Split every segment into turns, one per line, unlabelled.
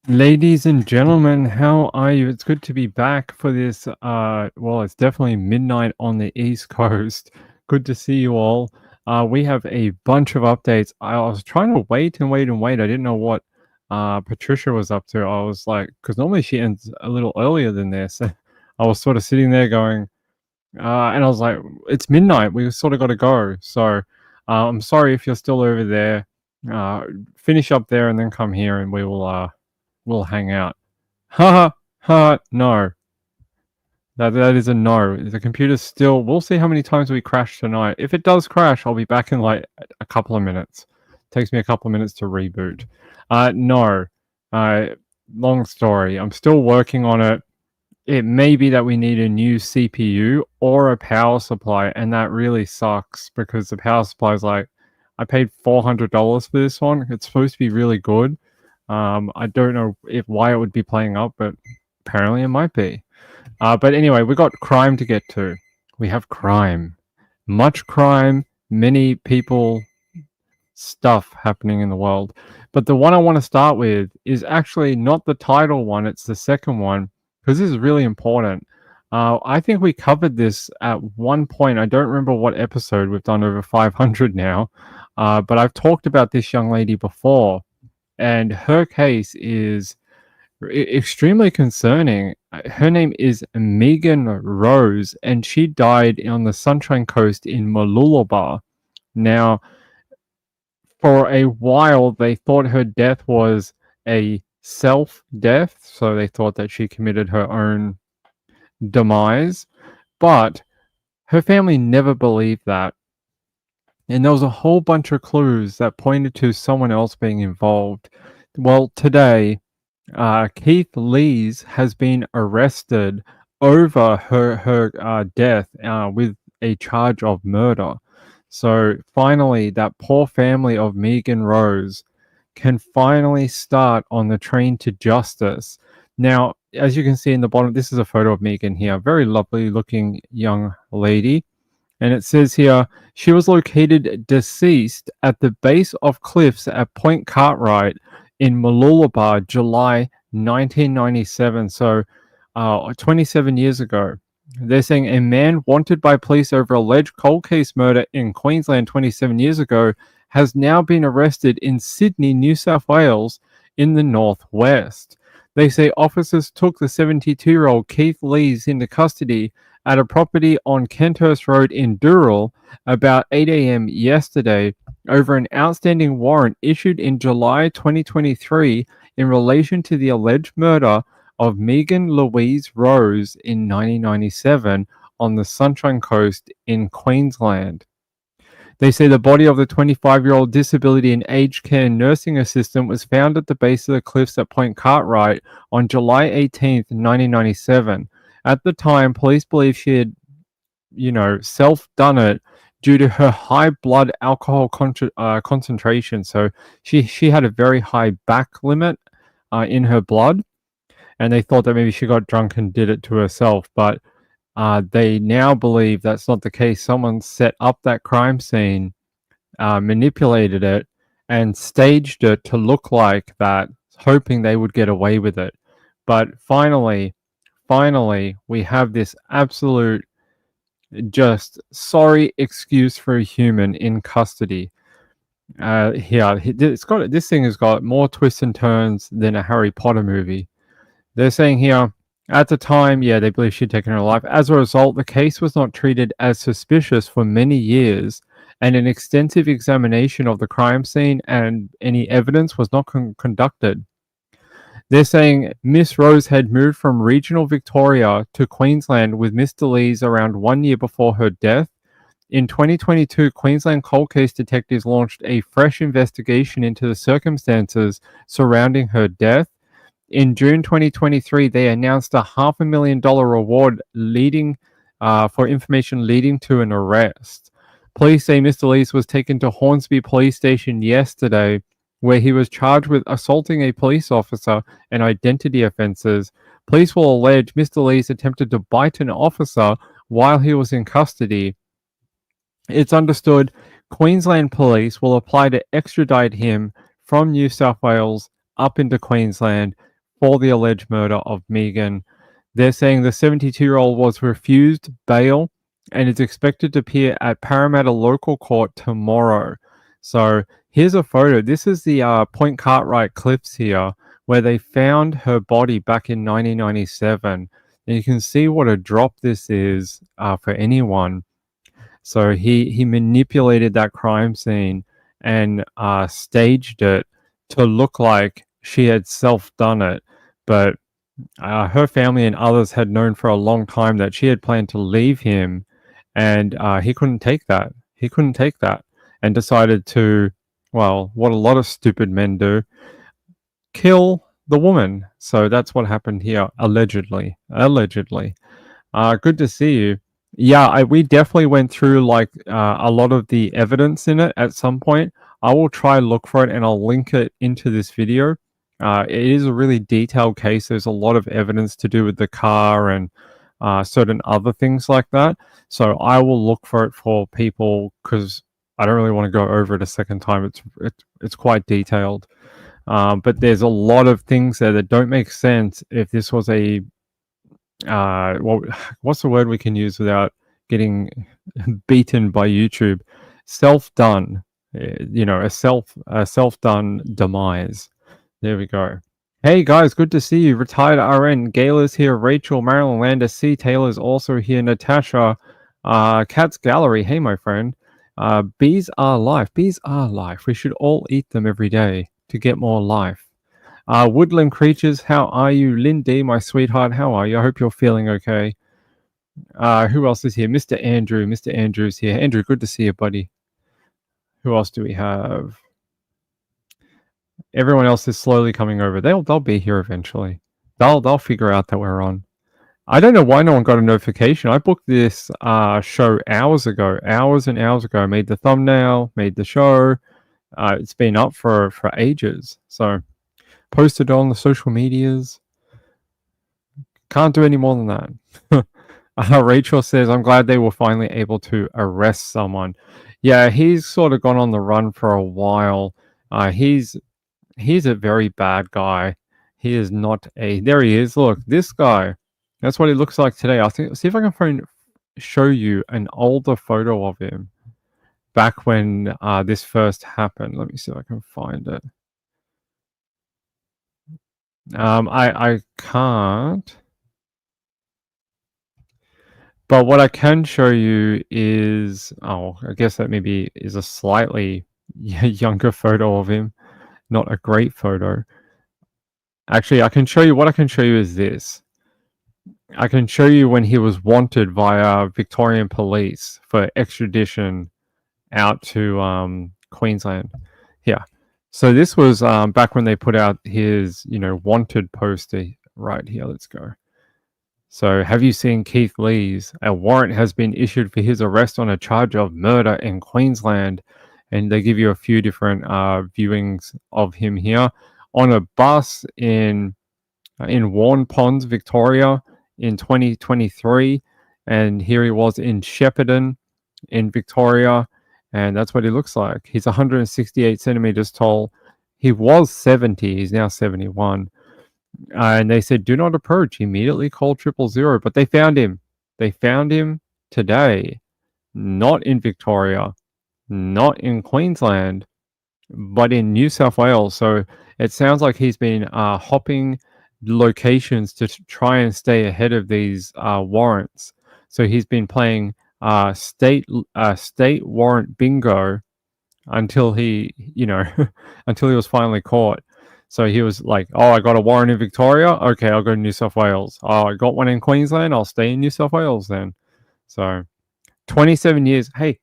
Ladies and gentlemen, how are you? It's good to be back for this. Well, it's definitely midnight on the East Coast. Good to see you all. We have a bunch of updates. I was trying to wait and wait and wait. I didn't know what Patricia was up to. I was like, because normally she ends a little earlier than this. I was sort of sitting there going, and I was like, it's midnight. We sort of got to go. So I'm sorry if you're still over there. Uh, finish up there and then come here, and we'll hang out. Ha ha, no. That is a no. The computer's still. We'll see how many times we crash tonight. If it does crash, I'll be back in like a couple of minutes. Takes me a couple of minutes to reboot. No. Uh, Long story. I'm still working on it. It may be that we need a new CPU or a power supply, and that really sucks because the power supply is like, I paid $400 for this one. It's supposed to be really good. I don't know if why it would be playing up, but apparently it might be. But anyway, we got crime to get to. We have crime, much crime, many people, stuff happening in the world. But the one I want to start with is actually not the title one; it's the second one because this is really important. I think we covered this at one point. I don't remember what episode. We've done over 500 now, but I've talked about this young lady before, and her case is extremely concerning. Her name is Meaghan Rose, and she died on the Sunshine Coast in Mooloolaba. Now, for a while, they thought her death was a self-death, so they thought that she committed her own demise, but her family never believed that. And there was a whole bunch of clues that pointed to someone else being involved. Well, today, Keith Lees has been arrested over her death with a charge of murder. So finally, that poor family of Meaghan Rose can finally start on the train to justice. Now, as you can see in the bottom, this is a photo of Meaghan here. Very lovely looking young lady. And it says here, she was located deceased at the base of cliffs at Point Cartwright in Mooloolaba, July 1997. So 27 years ago. They're saying a man wanted by police over alleged cold case murder in Queensland 27 years ago has now been arrested in Sydney, New South Wales, in the northwest. They say officers took the 72-year-old Keith Lees into custody at a property on Kenthurst Road in Dural about 8 a.m. yesterday over an outstanding warrant issued in July 2023 in relation to the alleged murder of Meaghan Louise Rose in 1997 on the Sunshine Coast in Queensland. They say the body of the 25-year-old disability and aged care nursing assistant was found at the base of the cliffs at Point Cartwright on July 18, 1997. At the time, police believe she had, self-done it due to her high blood alcohol concentration. So she had a very high back limit in her blood, and they thought that maybe she got drunk and did it to herself. But they now believe that's not the case. Someone set up that crime scene, manipulated it, and staged it to look like that, hoping they would get away with it. But finally, we have this absolute, just sorry excuse for a human in custody. This thing has got more twists and turns than a Harry Potter movie. They're saying here, at the time, they believe she'd taken her life. As a result, the case was not treated as suspicious for many years, and an extensive examination of the crime scene and any evidence was not conducted. They're saying Miss Rose had moved from regional Victoria to Queensland with Mr. Lees around 1 year before her death. In 2022, Queensland cold case detectives launched a fresh investigation into the circumstances surrounding her death. In June 2023, they announced a $500,000 reward for information leading to an arrest. Police say Mr. Lees was taken to Hornsby Police Station yesterday, where he was charged with assaulting a police officer and identity offences. Police will allege Mr. Lees attempted to bite an officer while he was in custody. It's understood Queensland Police will apply to extradite him from New South Wales up into Queensland, for the alleged murder of Meaghan. They're saying the 72-year-old was refused bail and is expected to appear at Parramatta Local Court tomorrow. So here's a photo. This is the Point Cartwright Cliffs here, where they found her body back in 1997. And you can see what a drop this is for anyone. So he manipulated that crime scene and staged it to look like she had self-done it. But her family and others had known for a long time that she had planned to leave him, and he couldn't take that. He couldn't take that and decided to, well, what a lot of stupid men do, kill the woman. So that's what happened here, allegedly. Allegedly. Good to see you. Yeah, we definitely went through like a lot of the evidence in it at some point. I will try look for it and I'll link it into this video. It is a really detailed case. There's a lot of evidence to do with the car and certain other things like that. So I will look for it for people because I don't really want to go over it a second time. It's quite detailed. But there's a lot of things there that don't make sense if this was a what's the word we can use without getting beaten by YouTube? Self-done, a self-done demise. There we go. Hey guys, good to see you. Retired RN, Gayla's here. Rachel, Marilyn Lander, C. Taylor's also here. Natasha, Cat's Gallery. Hey, my friend. Bees are life. Bees are life. We should all eat them every day to get more life. Woodland Creatures, how are you? Lindy, my sweetheart, how are you? I hope you're feeling okay. Who else is here? Mr. Andrew. Mr. Andrew's here. Andrew, good to see you, buddy. Who else do we have? Everyone else is slowly coming over. They'll be here eventually. They'll figure out that we're on. I don't know why no one got a notification. I booked this show hours and hours ago. I made the thumbnail, made the show. It's been up for ages. So posted on the social medias. Can't do any more than that. Rachel says, I'm glad they were finally able to arrest someone. Yeah, he's sort of gone on the run for a while. He's a very bad guy. He is not a... There he is. Look, this guy. That's what he looks like today. I'll see if I can show you an older photo of him back when this first happened. Let me see if I can find it. I can't. But what I can show you is, I guess that maybe is a slightly younger photo of him. Not a great photo. Actually, I can show you, what I can show you is this. I can show you when he was wanted via Victorian police for extradition out to Queensland. Yeah. So this was back when they put out his, wanted poster right here. Let's go. So, have you seen Keith Lee's? A warrant has been issued for his arrest on a charge of murder in Queensland. And they give you a few different viewings of him here. On a bus in Warn Ponds, Victoria in 2023. And here he was in Shepparton in Victoria. And that's what he looks like. He's 168 centimeters tall. He was 70. He's now 71. And they said, do not approach. Immediately call 000. But they found him. They found him today. Not in Victoria. Not in Queensland. But in New South Wales. So it sounds like he's been hopping locations to try and stay ahead of these warrants. So he's been playing state warrant bingo until he, until he was finally caught. So he was like, oh, I got a warrant in Victoria. Okay, I'll go to New South Wales. Oh, I got one in Queensland. I'll stay in New South Wales then. So 27 years. Hey,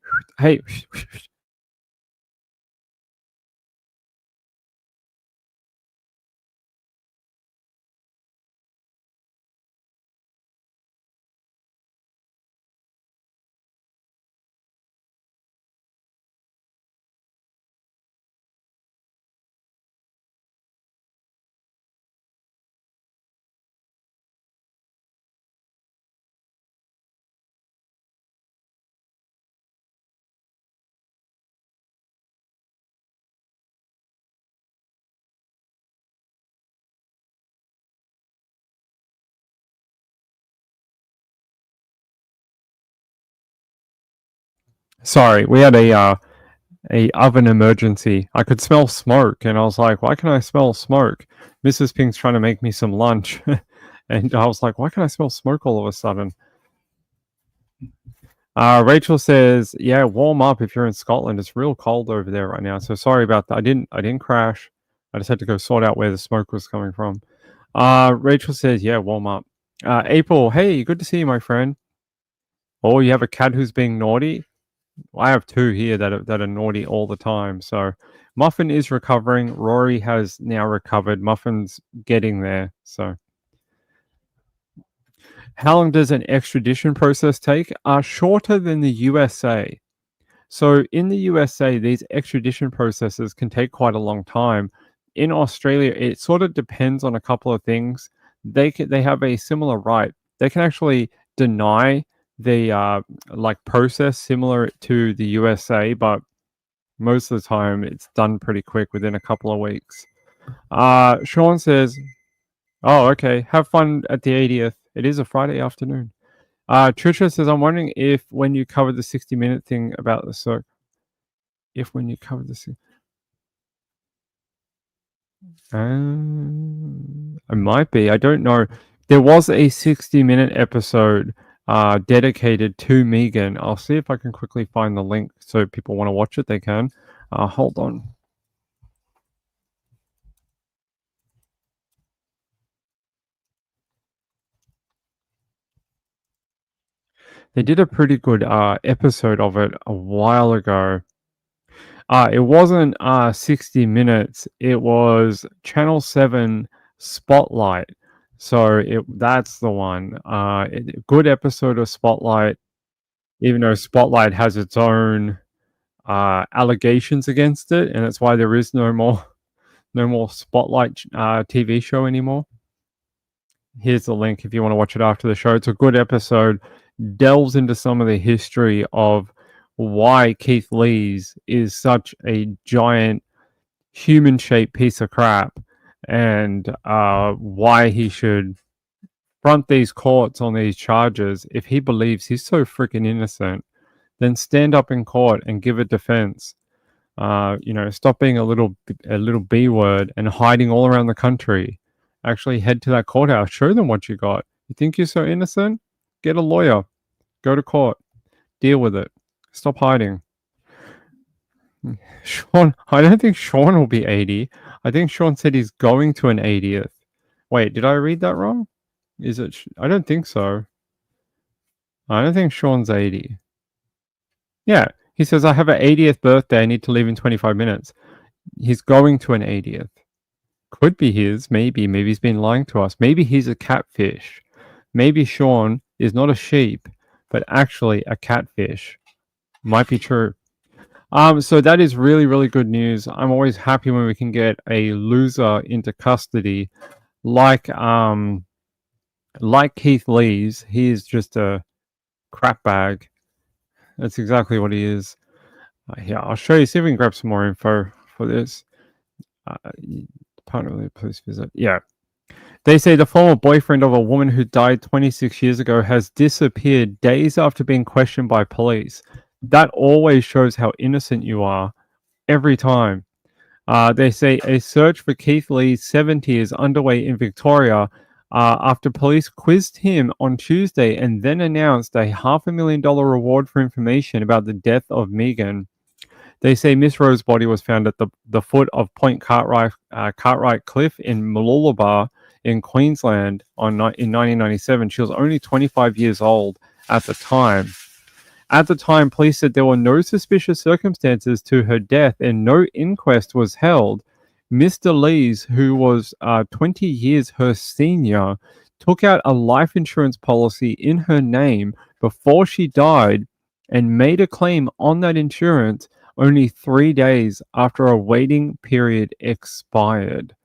Sorry, we had a oven emergency. I could smell smoke, and I was like, "Why can I smell smoke?" Mrs. Pink's trying to make me some lunch, and I was like, "Why can I smell smoke all of a sudden?" Rachel says, "Yeah, warm up if you're in Scotland. It's real cold over there right now. So sorry about that. I didn't crash. I just had to go sort out where the smoke was coming from." Rachel says, "Yeah, warm up." April, hey, good to see you, my friend. Oh, you have a cat who's being naughty? I have two here that are naughty all the time. So Muffin is recovering. Rory has now recovered. Muffin's getting there. So how long does an extradition process take? Shorter than the USA. So in the USA, these extradition processes can take quite a long time. In Australia, it sort of depends on a couple of things. They have a similar right. They can actually deny the like process similar to the USA, but most of the time it's done pretty quick within a couple of weeks. Sean says, "Oh, okay. Have fun at the 80th. It is a Friday afternoon." Trisha says, "I'm wondering if when you covered the 60-minute thing about the circ, if when you covered the it might be. I don't know. There was a 60-minute episode dedicated to Meaghan. I'll see if I can quickly find the link so people want to watch it. They can. Hold on. They did a pretty good episode of it a while ago. It wasn't 60 minutes. It was Channel 7 Spotlight. So that's the one. Good episode of Spotlight, even though Spotlight has its own allegations against it, and that's why there is no more Spotlight TV show anymore. Here's the link if you want to watch it after the show. It's a good episode. Delves into some of the history of why Keith Lee's is such a giant human-shaped piece of crap, and why he should front these courts on these charges. If he believes he's so freaking innocent, then stand up in court and give a defense. Stop being a little B word and hiding all around the country. Actually, head to that courthouse. Show them what you got. You think you're so innocent? Get a lawyer. Go to court. Deal with it. Stop hiding. Sean, I don't think Sean will be 80. I think Sean said he's going to an 80th. Wait, did I read that wrong? Is it? I don't think so. I don't think Sean's 80. Yeah, he says, I have an 80th birthday. I need to leave in 25 minutes. He's going to an 80th. Could be his, maybe. Maybe he's been lying to us. Maybe he's a catfish. Maybe Sean is not a sheep, but actually a catfish. Might be true. So that is really, really good news. I'm always happy when we can get a loser into custody, like Keith Lee's. He is just a crap bag. That's exactly what he is. Yeah, I'll show you. See if we can grab some more info for this. Partner police visit. Yeah. They say the former boyfriend of a woman who died 26 years ago has disappeared days after being questioned by police. That always shows how innocent you are every time. They say a search for Keith Lee, 70, is underway in Victoria after police quizzed him on Tuesday and then announced a $500,000 reward for information about the death of Meaghan. They say Miss Rowe's body was found at the foot of Point Cartwright Cliff in Mooloolaba in Queensland in 1997. She was only 25 years old at the time. At the time, police said there were no suspicious circumstances to her death and no inquest was held. Mr. Lees, who was 20 years her senior, took out a life insurance policy in her name before she died and made a claim on that insurance only 3 days after a waiting period expired.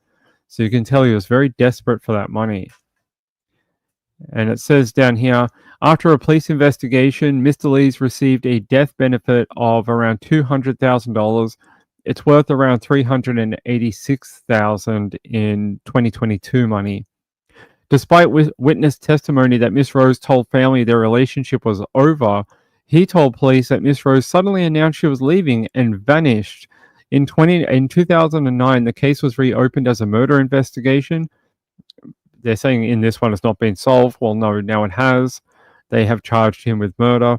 So you can tell he was very desperate for that money. And it says down here, after a police investigation, Mr. Lees received a death benefit of around $200,000. It's worth around $386,000 in 2022 money. Despite witness testimony that Miss Rose told family their relationship was over, He told police that Miss Rose suddenly announced she was leaving and vanished. In 2009, the case was reopened as a murder investigation. They're saying in this one it's not been solved. Well, no, now it has. They have charged him with murder.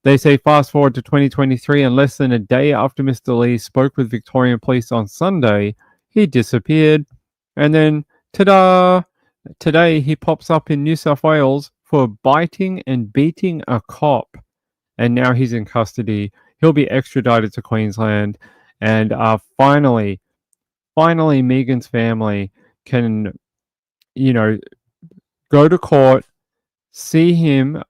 They say fast forward to 2023, and less than a day after Mr. Lee spoke with Victorian police on Sunday, he disappeared. And then, ta-da! Today, he pops up in New South Wales for biting and beating a cop. And now he's in custody. He'll be extradited to Queensland. And finally, Meaghan's family can, go to court, see him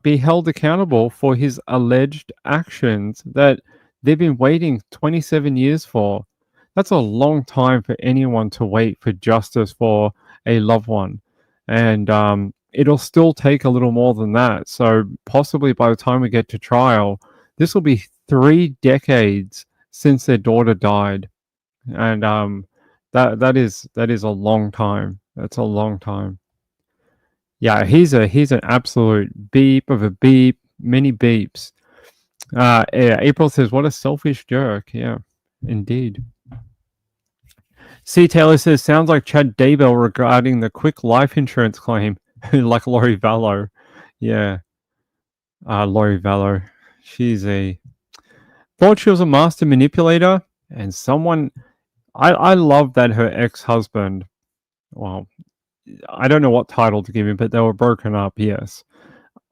be held accountable for his alleged actions that they've been waiting 27 years for. That's a long time for anyone to wait for justice for a loved one. And it'll still take a little more than that. So possibly by the time we get to trial, this will be 3 decades since their daughter died. And that is a long time. That's a long time. Yeah, he's an absolute beep of a beep, many beeps. Yeah, April says, "What a selfish jerk." Yeah, indeed. C. Taylor says, "Sounds like Chad Daybell regarding the quick life insurance claim, like Laurie Vallow." Yeah, Laurie Vallow. Thought she was a master manipulator, and someone. I love that her ex-husband. Well, I don't know what title to give him, but they were broken up. Yes,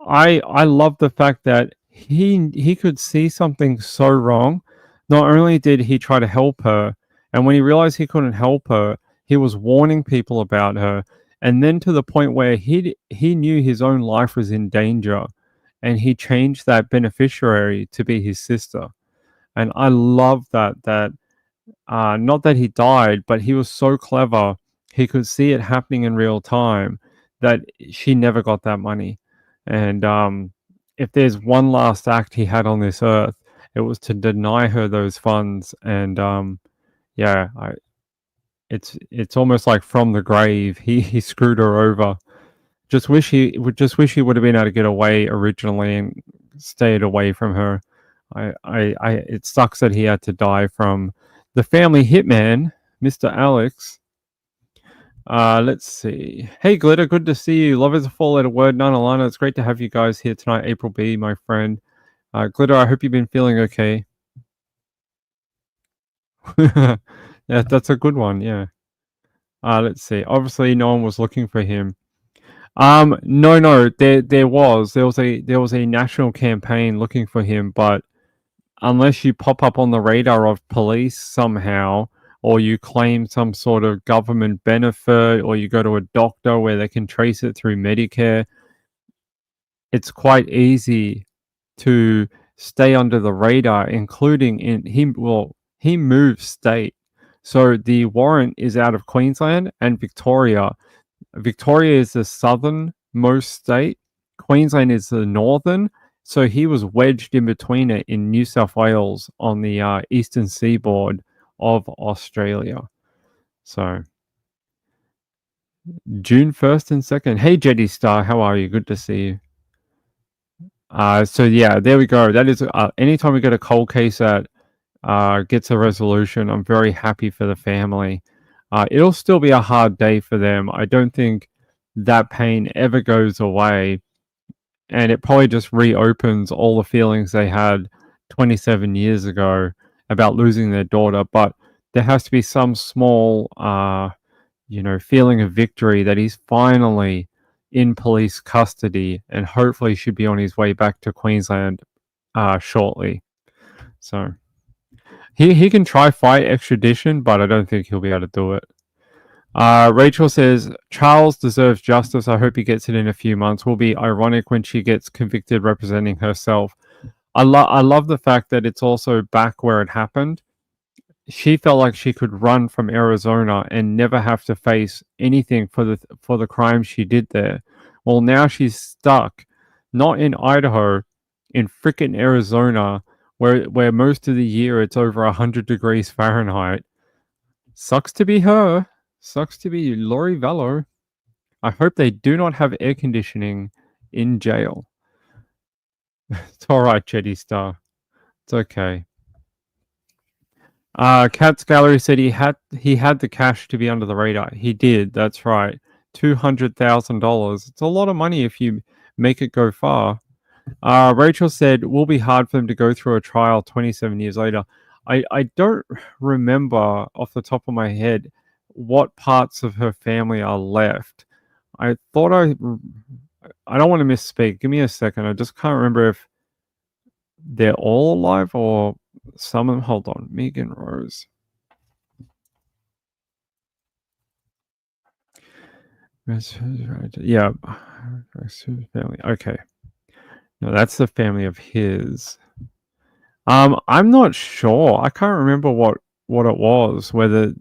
I love the fact that he could see something so wrong. Not only did he try to help her, and when he realized he couldn't help her, he was warning people about her, and then to the point where he knew his own life was in danger, and he changed that beneficiary to be his sister. And I love that not that he died, but he was so clever. He could see it happening in real time that she never got that money. And if there's one last act he had on this earth, it was to deny her those funds. And yeah, it's almost like from the grave. He screwed her over. Just wish he would have been able to get away originally and stayed away from her. It sucks that he had to die from the family hitman, Mr. Alex. Let's see. Hey, Glitter, good to see you. Love is a four-letter word, not Alana. It's great to have you guys here tonight. April B, my friend. Glitter, I hope you've been feeling okay. Yeah, that's a good one. Yeah. Let's see. Obviously, no one was looking for him. No. There was a national campaign looking for him, but unless you pop up on the radar of police somehow, or you claim some sort of government benefit, or you go to a doctor where they can trace it through Medicare, it's quite easy to stay under the radar, including he moved state. So the warrant is out of Queensland and Victoria. Victoria is the southernmost state. Queensland is the northern. So he was wedged in between it in New South Wales on the eastern seaboard of Australia. So June 1st and 2nd. Hey, Jetty Star, how are you? Good to see you. So yeah, there we go. That is anytime we get a cold case that gets a resolution, I'm very happy for the family. It'll still be a hard day for them. I don't think that pain ever goes away. And it probably just reopens all the feelings they had 27 years ago about losing their daughter. But there has to be some small, feeling of victory that he's finally in police custody and hopefully should be on his way back to Queensland shortly. So he can try fight extradition, but I don't think he'll be able to do it. Rachel says, Charles deserves justice. I hope he gets it in a few months. Will be ironic when she gets convicted representing herself. I love the fact that it's also back where it happened. She felt like she could run from Arizona and never have to face anything for the crime she did there. Well, now she's stuck, not in Idaho, in frickin' Arizona, where most of the year it's over 100 degrees Fahrenheit. Sucks to be her. Sucks to be Laurie Vallow. I hope they do not have air conditioning in jail. It's all right, Jetty Star. It's okay. Cat's Gallery said he had the cash to be under the radar. He did. That's right. $200,000. It's a lot of money if you make it go far. Rachel said, "Will be hard for them to go through a trial 27 years later." I don't remember off the top of my head what parts of her family are left. I thought I don't want to misspeak. Give me a second. I just can't remember if they're all alive or some of them. Hold on. Meaghan Rose. Yeah. Family. Okay. No, that's the family of his. I'm not sure. I can't remember what it was. Whether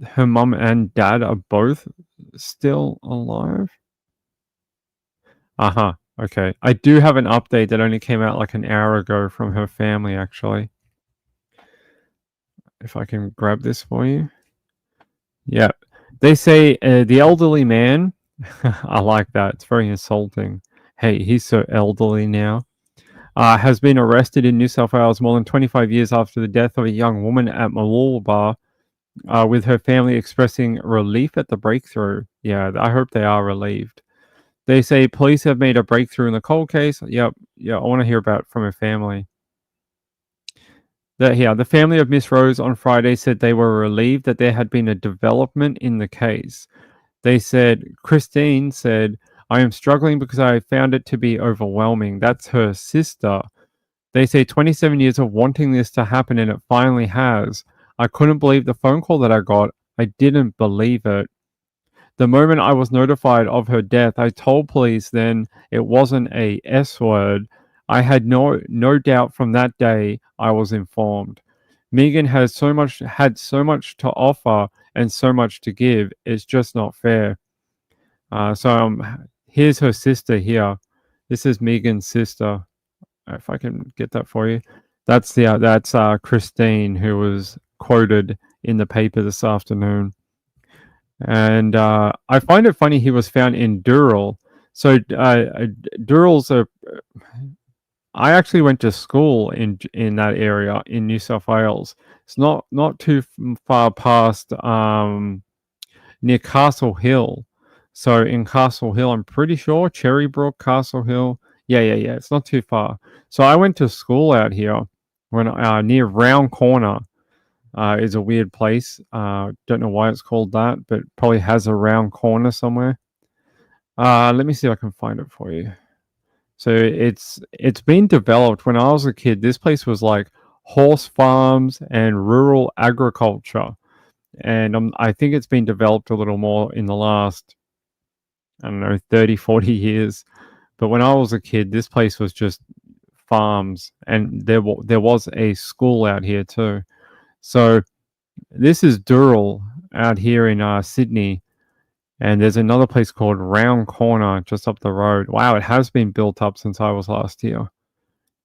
her mum and dad are both still alive. Uh-huh. Okay. I do have an update that only came out like an hour ago from her family, actually. If I can grab this for you. Yeah. They say the elderly man, I like that. It's very insulting. Hey, he's so elderly now. Has been arrested in New South Wales more than 25 years after the death of a young woman at Mooloolaba, with her family expressing relief at the breakthrough. Yeah, I hope they are relieved. They say police have made a breakthrough in the cold case. Yep, yeah, I want to hear about it from her family. The family of Miss Rose on Friday said they were relieved that there had been a development in the case. They said, Christine said, "I am struggling because I found it to be overwhelming." That's her sister. They say 27 years of wanting this to happen and it finally has. I couldn't believe the phone call that I got. I didn't believe it. The moment I was notified of her death, I told police then it wasn't a S word. I had no doubt from that day I was informed. Meaghan had so much to offer and so much to give. It's just not fair. Here's her sister here. This is Meaghan's sister. If I can get that for you. That's Christine, who was quoted in the paper this afternoon. And I find it funny he was found in Dural. So Dural's a. I actually went to school in that area in New South Wales. It's not too far past near Castle Hill. So in Castle Hill, I'm pretty sure Cherrybrook, Castle Hill. Yeah. It's not too far. So I went to school out here when near Round Corner. Is a weird place. Don't know why it's called that, but probably has a round corner somewhere. Let me see if I can find it for you. So it's been developed. When I was a kid, this place was like horse farms and rural agriculture, and I think it's been developed a little more in the last, I don't know, 30, 40 years. But when I was a kid, this place was just farms, and there was a school out here too. So this is Dural out here in Sydney, and there's another place called Round Corner just up the road. Wow, it has been built up since I was last here.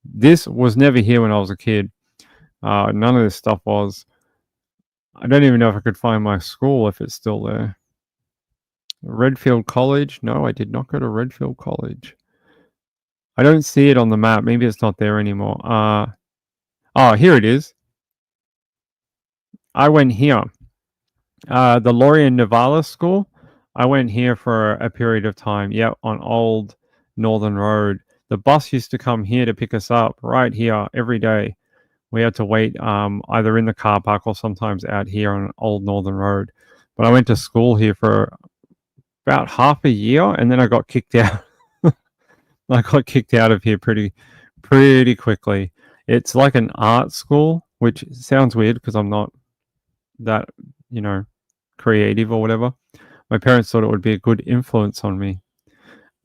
This was never here when I was a kid. None of this stuff was. I don't even know if I could find my school if it's still there. Redfield College? No, I did not go to Redfield College. I don't see it on the map. Maybe it's not there anymore. Oh, here it is. I went here. The Laurie and Navala School. I went here for a period of time. Yeah, on Old Northern Road. The bus used to come here to pick us up right here every day. We had to wait either in the car park or sometimes out here on Old Northern Road. But I went to school here for about half a year, and then I got kicked out. I got kicked out of here pretty quickly. It's like an art school, which sounds weird because I'm not that, creative or whatever. My parents thought it would be a good influence on me.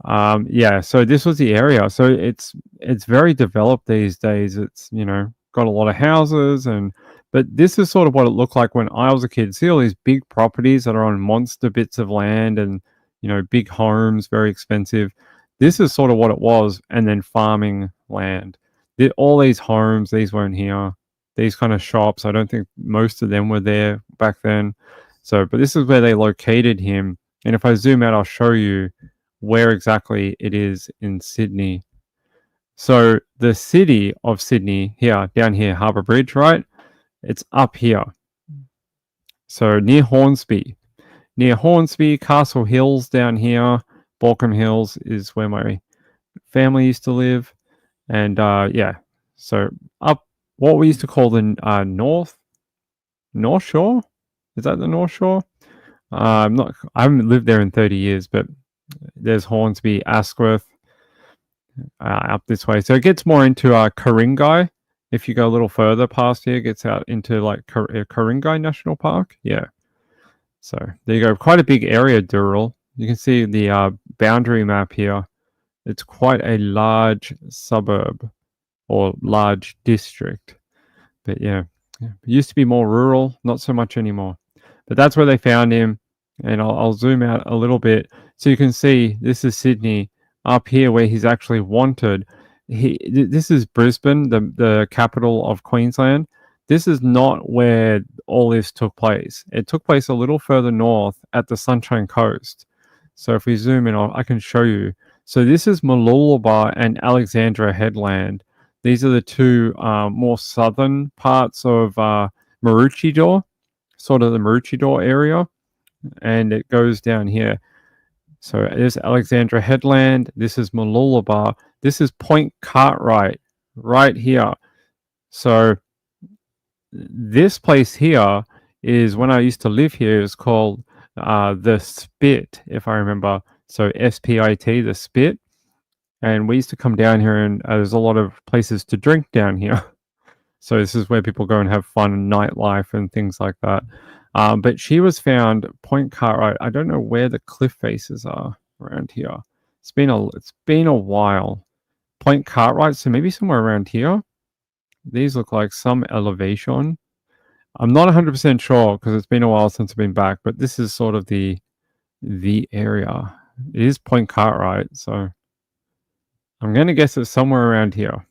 Yeah, so this was the area. So it's very developed these days. It's got a lot of houses, but this is sort of what it looked like when I was a kid. See all these big properties that are on monster bits of land, and big homes, very expensive. This is sort of what it was, and then farming land. All these homes, these weren't here. These kind of shops, I don't think most of them were there back then. So, but this is where they located him. And if I zoom out, I'll show you where exactly it is in Sydney. So the city of Sydney here, down here, Harbour Bridge, right? It's up here. So near Hornsby. Near Hornsby, Castle Hills down here. Balcombe Hills is where my family used to live. And yeah, so up what we used to call the North Shore. Is that the North Shore? I haven't lived there in 30 years, but there's Hornsby, Asquith, up this way. So it gets more into Ku-ring-gai. If you go a little further past here, it gets out into like Ku-ring-gai National Park. Yeah. So there you go. Quite a big area, Dural. You can see the boundary map here. It's quite a large suburb or large district. But yeah, it used to be more rural, not so much anymore. But that's where they found him. And I'll zoom out a little bit so you can see this is Sydney up here where he's actually wanted. This is Brisbane, the capital of Queensland. This is not where all this took place. It took place a little further north at the Sunshine Coast. So if we zoom in, I can show you. So this is Mooloolaba and Alexandra Headland. These are the two more southern parts of Maroochydore, sort of the Maroochydore area. And it goes down here. So there's Alexandra Headland. This is Mooloolaba. This is Point Cartwright right here. So this place here is when I used to live here. It was called the Spit, if I remember. So SPIT, the Spit. And we used to come down here, and there's a lot of places to drink down here. So this is where people go and have fun and nightlife and things like that. But she was found Point Cartwright. I don't know where the cliff faces are around here. It's been a while. Point Cartwright, so maybe somewhere around here. These look like some elevation. I'm not 100% sure because it's been a while since I've been back, but this is sort of the area. It is Point Cartwright, so I'm going to guess it's somewhere around here.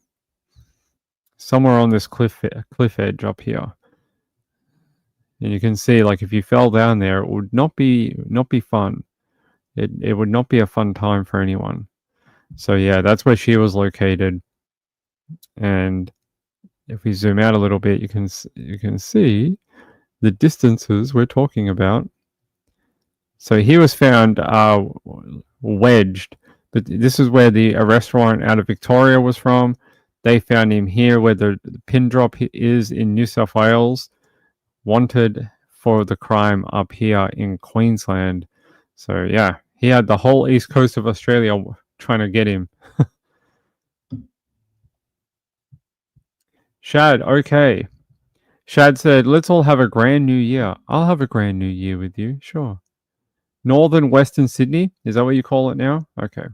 Somewhere on this cliff edge up here. And you can see, like, if you fell down there, it would not be fun. It would not be a fun time for anyone. So yeah, that's where she was located. And if we zoom out a little bit, you can see the distances we're talking about. So he was found wedged, but this is where the arrest warrant out of Victoria was from. They found him here where the pin drop is in New South Wales. Wanted for the crime up here in Queensland. So yeah, he had the whole east coast of Australia trying to get him. Shad, okay. Shad said, let's all have a grand new year. I'll have a grand new year with you, sure. Northern Western Sydney, is that what you call it now? Okay.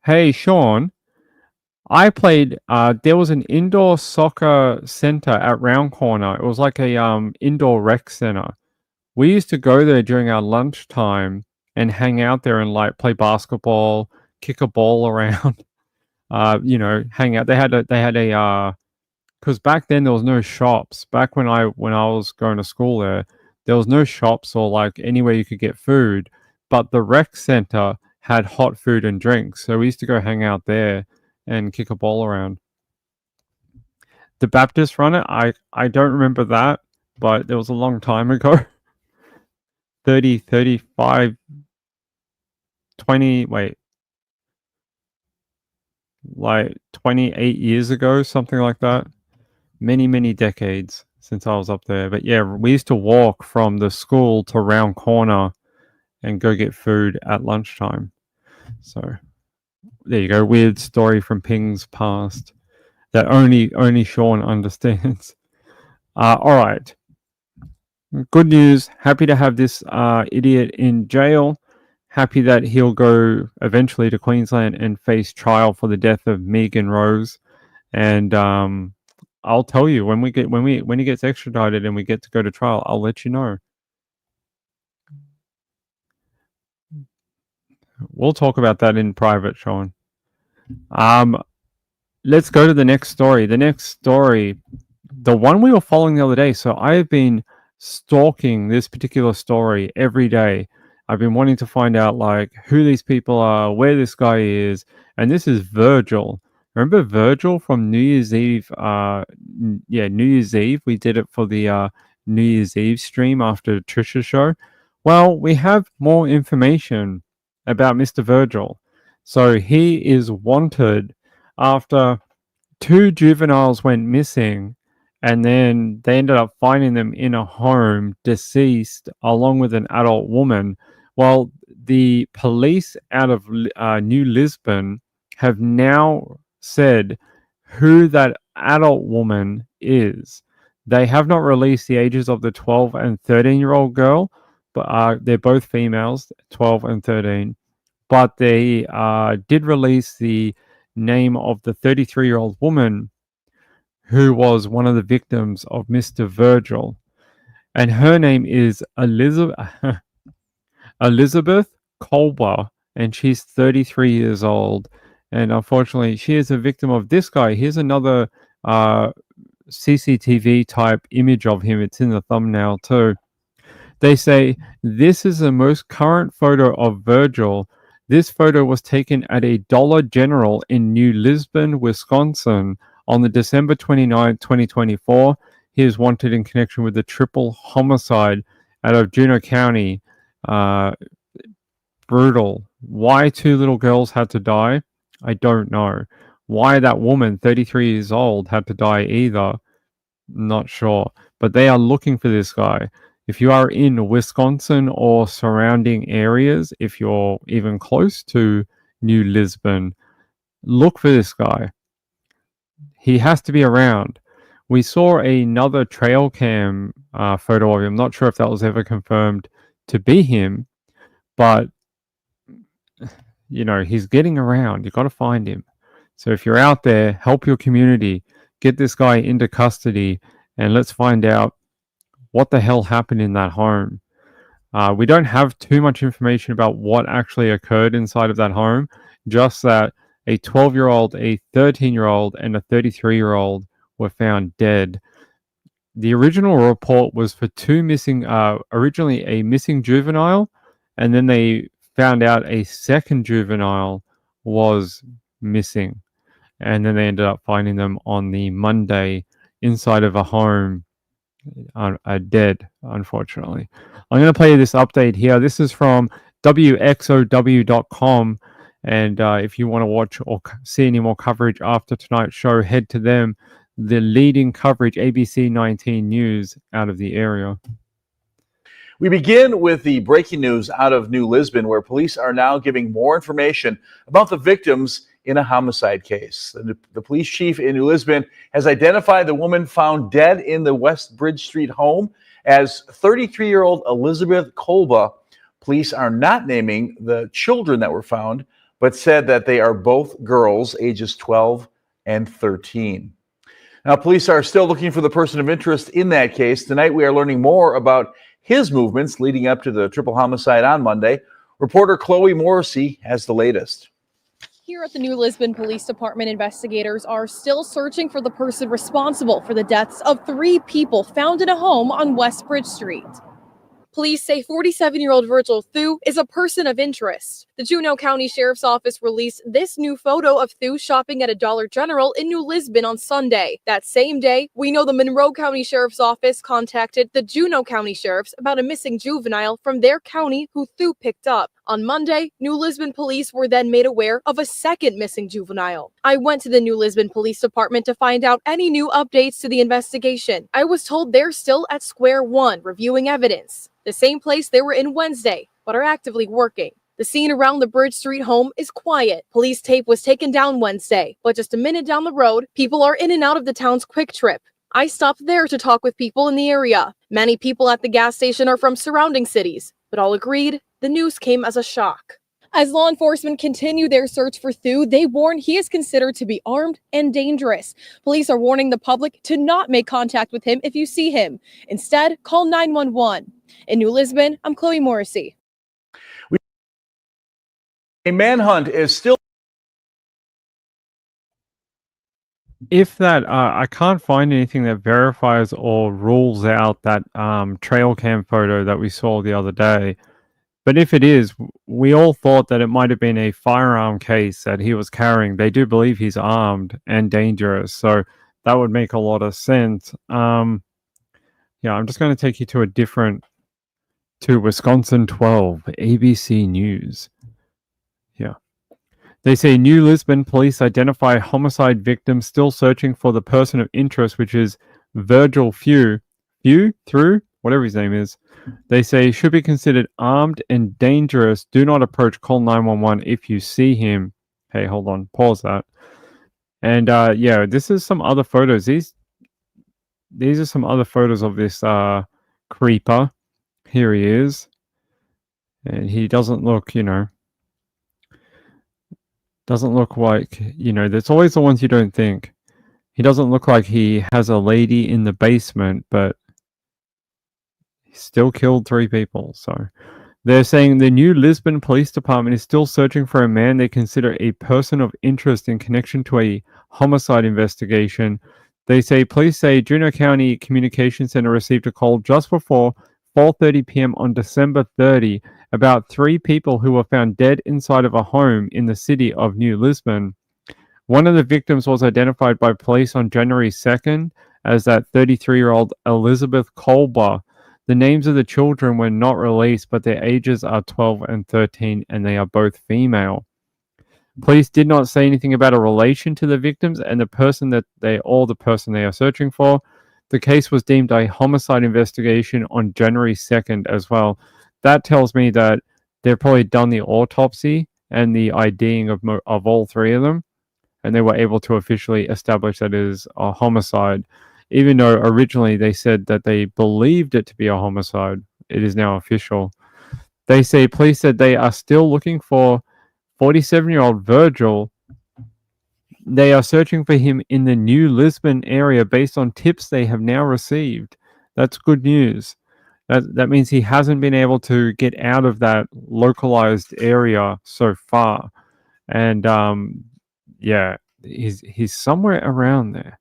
Hey, Sean, I played, there was an indoor soccer center at Round Corner. It was like a indoor rec center. We used to go there during our lunchtime and hang out there and like play basketball, kick a ball around, hang out. They had a because back then there was no shops. Back when I was going to school there was no shops or like anywhere you could get food, but the rec center had hot food and drinks. So we used to go hang out there and kick a ball around. The Baptist run it, I don't remember that, but it was a long time ago. 30, 35, 20, wait. Like 28 years ago, something like that. Many, many decades since I was up there. But yeah, we used to walk from the school to Round Corner and go get food at lunchtime. So there you go. Weird story from Ping's past that only Sean understands. All right. Good news. Happy to have this idiot in jail. Happy that he'll go eventually to Queensland and face trial for the death of Meaghan Rose. And I'll tell you when he gets extradited and we get to go to trial, I'll let you know. We'll talk about that in private, Sean. Let's go to the next story. The next story, the one we were following the other day. So I have been stalking this particular story every day. I've been wanting to find out like who these people are, where this guy is, and this is Virgil. Remember Virgil from New Year's Eve? New Year's Eve. We did it for the New Year's Eve stream after Trisha's show. Well, we have more information about Mr. Virgil. So he is wanted after two juveniles went missing, and then they ended up finding them in a home, deceased, along with an adult woman. Well, the police out of New Lisbon have now said who that adult woman is. They have not released the ages of the 12 and 13-year-old girl, but they're both females, 12 and 13. But they did release the name of the 33-year-old woman who was one of the victims of Mr. Virgil. And her name is Elizabeth Kolber, and she's 33 years old. And unfortunately, she is a victim of this guy. Here's another CCTV type image of him. It's in the thumbnail too. They say this is the most current photo of Virgil. This photo was taken at a Dollar General in New Lisbon, Wisconsin on the December 29, 2024. He is wanted in connection with the triple homicide out of Juneau County. Brutal. Why two little girls had to die? I don't know. Why that woman, 33 years old, had to die either? Not sure. But they are looking for this guy. If you are in Wisconsin or surrounding areas, if you're even close to New Lisbon, look for this guy. He has to be around. We saw another trail cam photo of him. Not sure if that was ever confirmed to be him, but you know, he's getting around. You got to find him. So if you're out there, help your community, get this guy into custody, and let's find out what the hell happened in that home. We don't have too much information about what actually occurred inside of that home, just that a 12-year-old, a 13-year-old, and a 33-year-old were found dead. The original report was for two missing, originally a missing juvenile, and then they found out a second juvenile was missing. And then they ended up finding them on the Monday inside of a home, dead, unfortunately. I'm going to play you this update here. This is from WXOW.com. And if you want to watch or see any more coverage after tonight's show, head to them. The leading coverage, ABC 19 News, out of the area.
We begin with the breaking news out of New Lisbon, where police are now giving more information about the victims in a homicide case. The police chief in New Lisbon has identified the woman found dead in the West Bridge Street home as 33-year-old Elizabeth Kolba. Police are not naming the children that were found, but said that they are both girls, ages 12 and 13. Now, police are still looking for the person of interest in that case. Tonight, we are learning more about his movements leading up to the triple homicide on Monday. Reporter Chloe Morrissey has the latest.
Here at the New Lisbon Police Department, investigators are still searching for the person responsible for the deaths of 3 people found in a home on West Bridge Street. Police say 47-year-old Virgil Thew is a person of interest. The Juneau County Sheriff's Office released this new photo of Thew shopping at a Dollar General in New Lisbon on Sunday. That same day, we know the Monroe County Sheriff's Office contacted the Juneau County Sheriffs about a missing juvenile from their county who Thew picked up. On Monday, New Lisbon police were then made aware of a second missing juvenile. I went to the New Lisbon Police Department to find out any new updates to the investigation. I was told they're still at square one reviewing evidence, the same place they were in Wednesday, but are actively working. The scene around the Bridge Street home is quiet. Police tape was taken down Wednesday, but just a minute down the road, people are in and out of the town's Quick Trip. I stopped there to talk with people in the area. Many people at the gas station are from surrounding cities, but all agreed the news came as a shock. As law enforcement continue their search for Thew, they warn he is considered to be armed and dangerous. Police are warning the public to not make contact with him if you see him. Instead, call 911. In New Lisbon, I'm Chloe Morrissey.
A manhunt is still...
If that, I can't find anything that verifies or rules out that trail cam photo that we saw the other day. But if it is, we all thought that it might have been a firearm case that he was carrying. They do believe he's armed and dangerous, so that would make a lot of sense. Yeah, I'm just going to take you to Wisconsin 12, ABC News. Yeah. They say New Lisbon police identify homicide victim still searching for the person of interest, which is Virgil Thew, whatever his name is. They say should be considered armed and dangerous. Do not approach. Call 911 if you see him. Hey, hold on. Pause that. And yeah, this is some other photos. These are some other photos of this creeper. Here he is. And he doesn't look, doesn't look like, there's always the ones you don't think. He doesn't look like he has a lady in the basement, but he still killed 3 people. So they're saying the New Lisbon Police Department is still searching for a man they consider a person of interest in connection to a homicide investigation. They say police say Juneau County Communication Center received a call just before 4:30 p.m. on December 30 about 3 people who were found dead inside of a home in the city of New Lisbon. One of the victims was identified by police on January 2nd as that 33-year-old Elizabeth Kolber. The names of the children were not released, but their ages are 12 and 13, and they are both female. Police did not say anything about a relation to the victims and the person they are searching for. The case was deemed a homicide investigation on January 2nd as well. That tells me that they've probably done the autopsy and the IDing of all 3 of them, and they were able to officially establish that it is a homicide. Even though originally they said that they believed it to be a homicide, it is now official. They say police said they are still looking for 47-year-old Virgil. They are searching for him in the New Lisbon area based on tips they have now received. That's good news. That means he hasn't been able to get out of that localized area so far. And yeah, he's somewhere around there.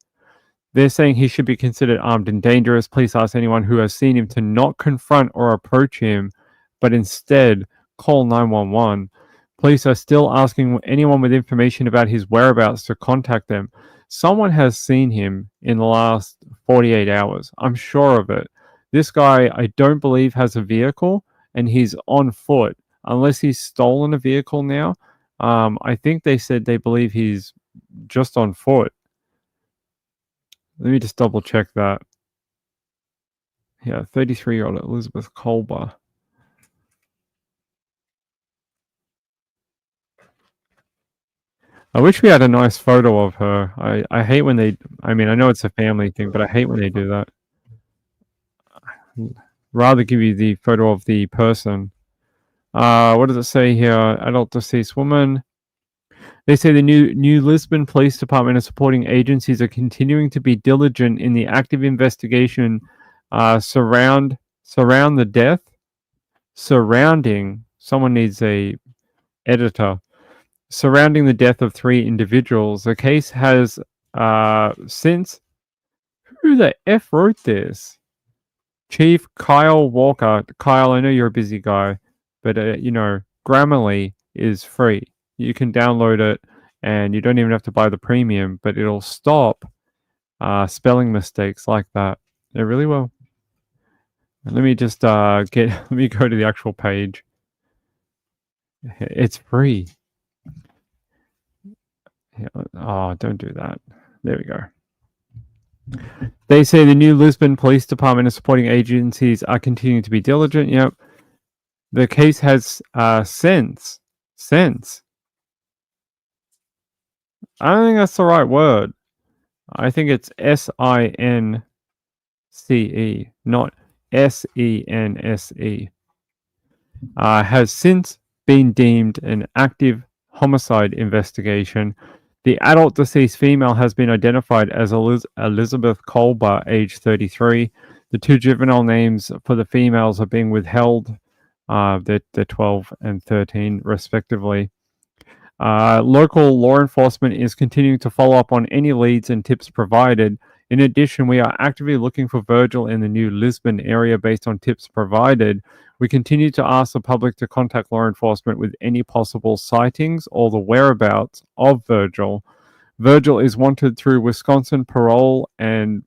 They're saying he should be considered armed and dangerous. Police ask anyone who has seen him to not confront or approach him, but instead call 911. Police are still asking anyone with information about his whereabouts to contact them. Someone has seen him in the last 48 hours. I'm sure of it. This guy, I don't believe, has a vehicle, and he's on foot. Unless he's stolen a vehicle now. I think they said they believe he's just on foot. Let me just double check that. Yeah, 33-year-old Elizabeth Kolber. I wish we had a nice photo of her. I hate when they... I mean, I know it's a family thing, but I hate when they do that. Rather give you the photo of the person. What does it say here? Adult deceased woman. They say the New Lisbon Police Department and supporting agencies are continuing to be diligent in the active investigation surrounding the death. Surrounding, someone needs a editor. Surrounding the death of 3 individuals. The case has since... Who the F wrote this? Chief Kyle Walker. Kyle, I know you're a busy guy, but Grammarly is free. You can download it, and you don't even have to buy the premium, but it'll stop spelling mistakes like that. It really will. Let me just let me go to the actual page. It's free. Yeah. Oh, don't do that. There we go. They say the New Lisbon Police Department and supporting agencies are continuing to be diligent. Yep. The case has since. I don't think that's the right word. I think it's SINCE, not SENSE. Has since been deemed an active homicide investigation. The adult deceased female has been identified as Elizabeth Kolber, age 33. The 2 juvenile names for the females are being withheld. They're 12 and 13, respectively. Local law enforcement is continuing to follow up on any leads and tips provided. In addition, we are actively looking for Virgil in the new Lisbon area based on tips provided. We continue to ask the public to contact law enforcement with any possible sightings or the whereabouts of Virgil. Virgil is wanted through Wisconsin probation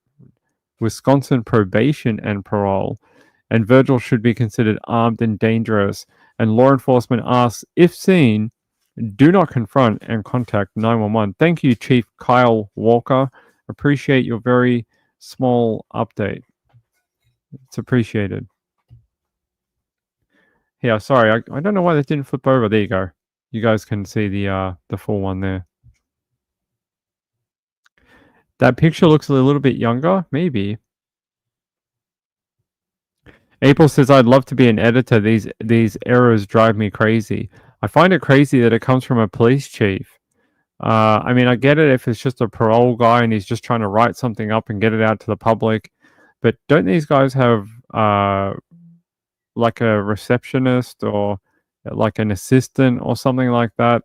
and parole, and Virgil should be considered armed and dangerous. And law enforcement asks, if seen, do not confront and contact 911. Thank you, Chief Kyle Walker. Appreciate your very small update. It's appreciated. Yeah, sorry, I don't know why that didn't flip over. There you go. You guys can see the full one there. That picture looks a little bit younger, maybe. April says, I'd love to be an editor. These errors drive me crazy. I find it crazy that it comes from a police chief. I mean, I get it if it's just a parole guy and he's just trying to write something up and get it out to the public. But don't these guys have like a receptionist or like an assistant or something like that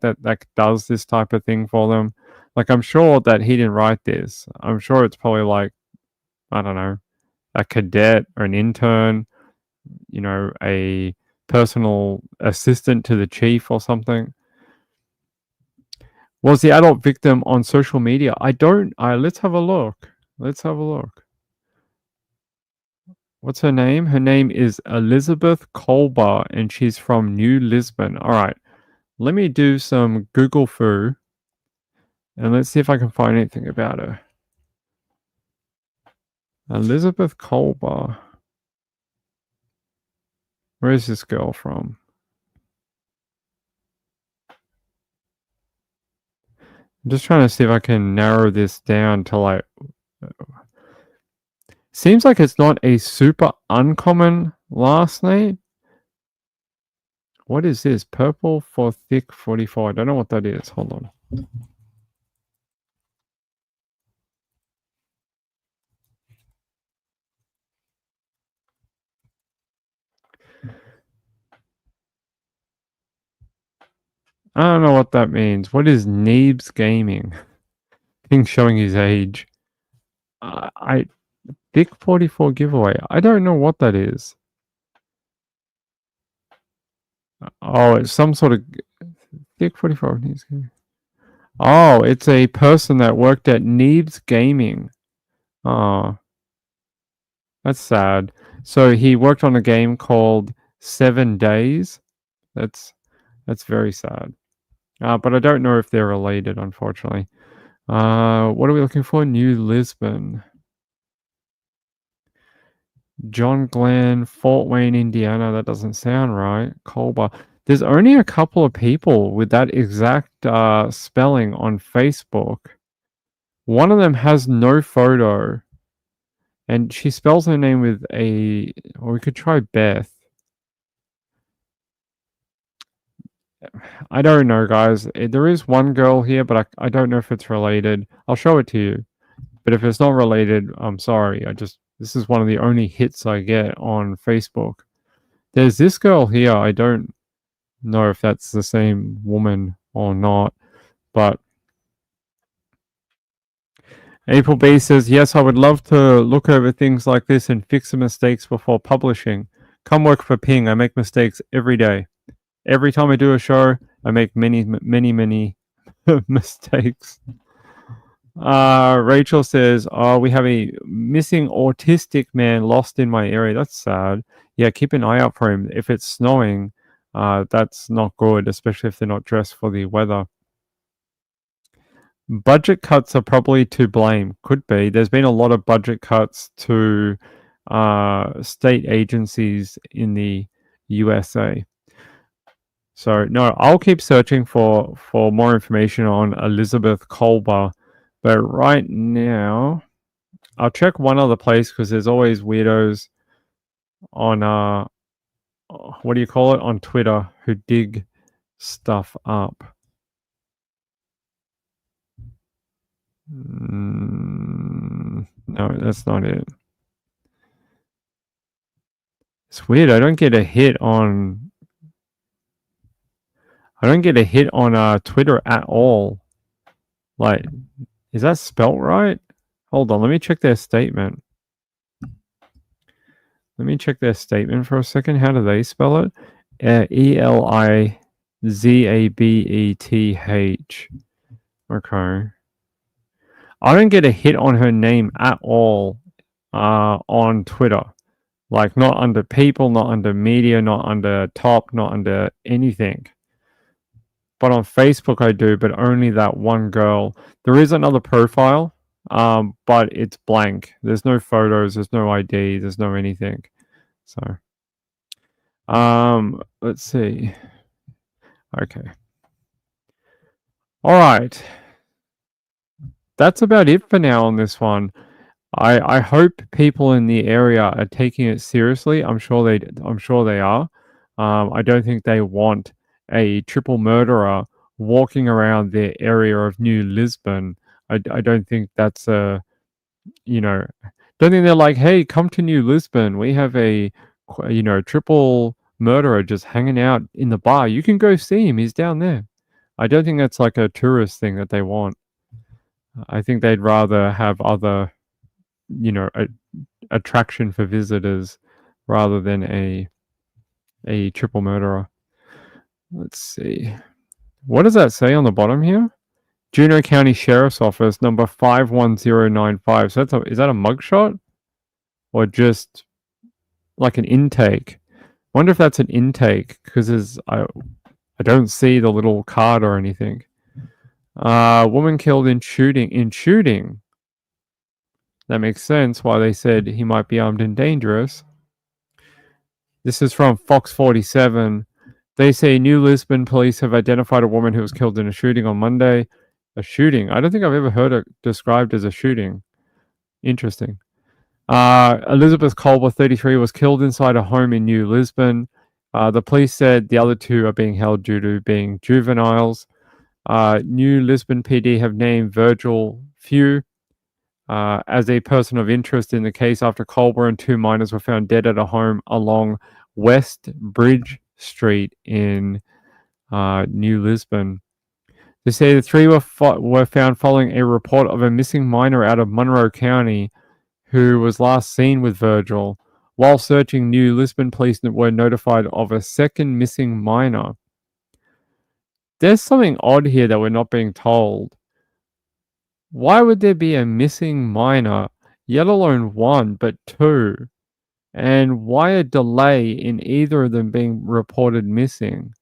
does this type of thing for them? Like, I'm sure that he didn't write this. I'm sure it's probably like, I don't know, a cadet or an intern, you know, a personal assistant to the chief or something. Was the adult victim on social media? I don't. Let's have a look. Let's have a look. What's her name? Her name is Elizabeth Colbar, and she's from New Lisbon. All right. Let me do some Google foo, and let's see if I can find anything about her. Elizabeth Colbar. Where is this girl from? I'm just trying to see if I can narrow this down to like... Seems like it's not a super uncommon last name. What is this? Purple for thick 44. I don't know what that is. Hold on. I don't know what that means. What is Neebs Gaming? Ping showing his age. Thick 44 giveaway. I don't know what that is. Oh, it's some sort of thick 44. Oh, it's a person that worked at Neebs Gaming. Oh, that's sad. So he worked on a game called 7 Days. That's very sad. But I don't know if they're related, unfortunately. What are we looking for? New Lisbon. John Glenn, Fort Wayne, Indiana. That doesn't sound right. Colbar. There's only a couple of people with that exact spelling on Facebook. One of them has no photo. And she spells her name with a... Or we could try Beth. I don't know, guys. There is one girl here, but I don't know if it's related. I'll show it to you. But if it's not related, I'm sorry. This is one of the only hits I get on Facebook. There's this girl here. I don't know if that's the same woman or not, but April B says, yes, I would love to look over things like this and fix the mistakes before publishing. Come work for Ping. I make mistakes every day. Every time I do a show, I make many mistakes. Rachel says, oh, we have a missing autistic man lost in my area. That's sad. Yeah, keep an eye out for him. If it's snowing, that's not good, especially if they're not dressed for the weather. Budget cuts are probably to blame. Could be. There's been a lot of budget cuts to state agencies in the USA. So, no, I'll keep searching for more information on Elizabeth Colbar. But right now, I'll check one other place because there's always weirdos on, what do you call it? On Twitter who dig stuff up. No, that's not it. It's weird. I don't get a hit on Twitter at all. Like, is that spelt right? Hold on, let me check their statement. Let me check their statement for a second. How do they spell it? Elizabeth. Okay. I don't get a hit on her name at all on Twitter. Like, not under people, not under media, not under top, not under anything. But on Facebook I do, but only that one girl. There is another profile, but it's blank. There's no photos, there's no ID, there's no anything. So, let's see. Okay. All right. That's about it for now on this one. I hope people in the area are taking it seriously. I'm sure they are. I don't think they want a triple murderer walking around the area of New Lisbon. I don't think that's a, don't think they're like, hey, come to New Lisbon. We have a, triple murderer just hanging out in the bar. You can go see him. He's down there. I don't think that's like a tourist thing that they want. I think they'd rather have other, attraction for visitors rather than a triple murderer. Let's see. What does that say on the bottom here? Juneau County Sheriff's Office, number 51095. So is that a mugshot? Or just like an intake? Wonder if that's an intake, because I don't see the little card or anything. Woman killed in shooting. That makes sense why they said he might be armed and dangerous. This is from Fox 47. They say New Lisbon police have identified a woman who was killed in a shooting on Monday. A shooting? I don't think I've ever heard it described as a shooting. Interesting. Elizabeth Culber, 33, was killed inside a home in New Lisbon. The police said the other two are being held due to being juveniles. New Lisbon PD have named Virgil Thew as a person of interest in the case after Culber and two minors were found dead at a home along West Bridge Street in New Lisbon. They say the three were found following a report of a missing minor out of Monroe County who was last seen with Virgil. While searching, New Lisbon police were notified of a second missing minor. There's something odd here that we're not being told. Why would there be a missing minor, yet alone one, but two? And why a delay in either of them being reported missing?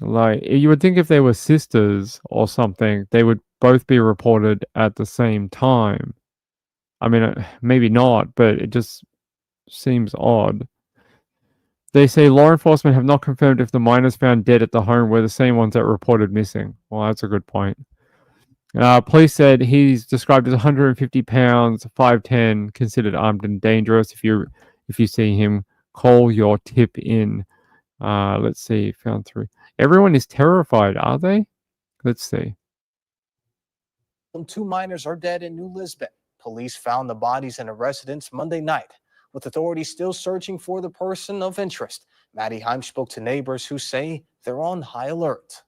Like, you would think if they were sisters or something, they would both be reported at the same time. I mean, maybe not, but it just seems odd. They say law enforcement have not confirmed if the minors found dead at the home were the same ones that reported missing. Well, that's a good point. Police said he's described as 150 pounds, 5'10", considered armed and dangerous. If you see him, call your tip in. Let's see, found three. Everyone is terrified, are they? Let's see.
Two minors are dead in New Lisbon. Police found the bodies in a residence Monday night, with authorities still searching for the person of interest. Maddie Heim spoke to neighbors who say they're on high alert.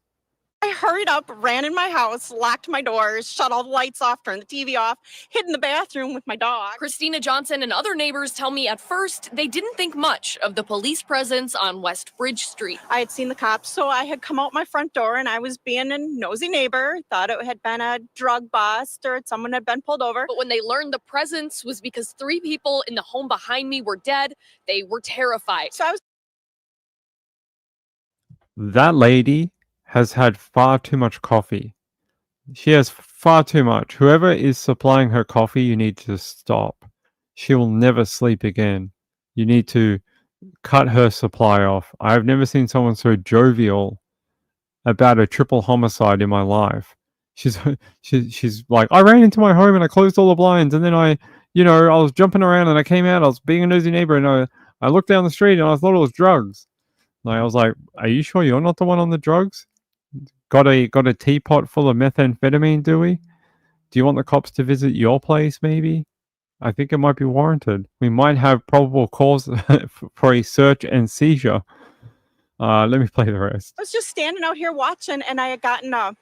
I hurried up, ran in my house, locked my doors, shut all the lights off, turned the TV off, hid in the bathroom with my dog.
Christina Johnson and other neighbors tell me at first they didn't think much of the police presence on West Bridge Street.
I had seen the cops, so I had come out my front door and I was being a nosy neighbor, thought it had been a drug bust or someone had been pulled over.
But when they learned the presence was because 3 people in the home behind me were dead, they were terrified.
So I was.
That lady has had far too much coffee. She has far too much. Whoever is supplying her coffee, you need to stop. She will never sleep again. You need to cut her supply off. I've never seen someone so jovial about a triple homicide in my life. She's like, I ran into my home and I closed all the blinds, and then I was jumping around and I came out. I was being a nosy neighbor, and I looked down the street and I thought it was drugs. Like, I was like, are you sure you're not the one on the drugs? Got a teapot full of methamphetamine, do we? Do you want the cops to visit your place, maybe? I think it might be warranted. We might have probable cause for a search and seizure. Let me play the rest.
I was just standing out here watching, and I had gotten a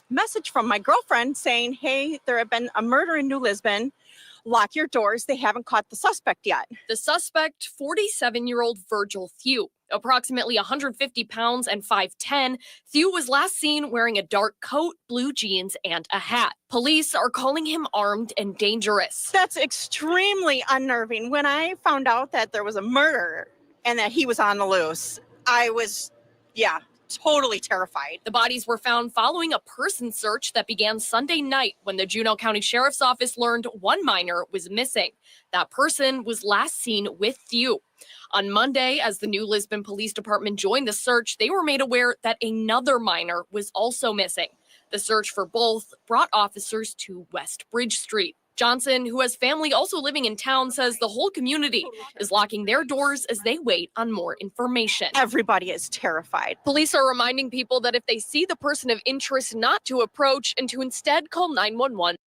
message from my girlfriend saying, hey, there had been a murder in New Lisbon. Lock your doors. They haven't caught the suspect yet.
The suspect, 47-year-old Virgil Thew. Approximately 150 pounds and 5'10", Thew was last seen wearing a dark coat, blue jeans, and a hat. Police are calling him armed and dangerous.
That's extremely unnerving. When I found out that there was a murder and that he was on the loose, I was, totally terrified.
The bodies were found following a person search that began Sunday night when the Juneau County Sheriff's Office learned one minor was missing. That person was last seen with Thew. On Monday, as the New Lisbon Police Department joined the search, they were made aware that another minor was also missing. The search for both brought officers to West Bridge Street. Johnson, who has family also living in town, says the whole community is locking their doors as they wait on more information.
Everybody is terrified.
Police are reminding people that if they see the person of interest, not to approach and to instead call 911.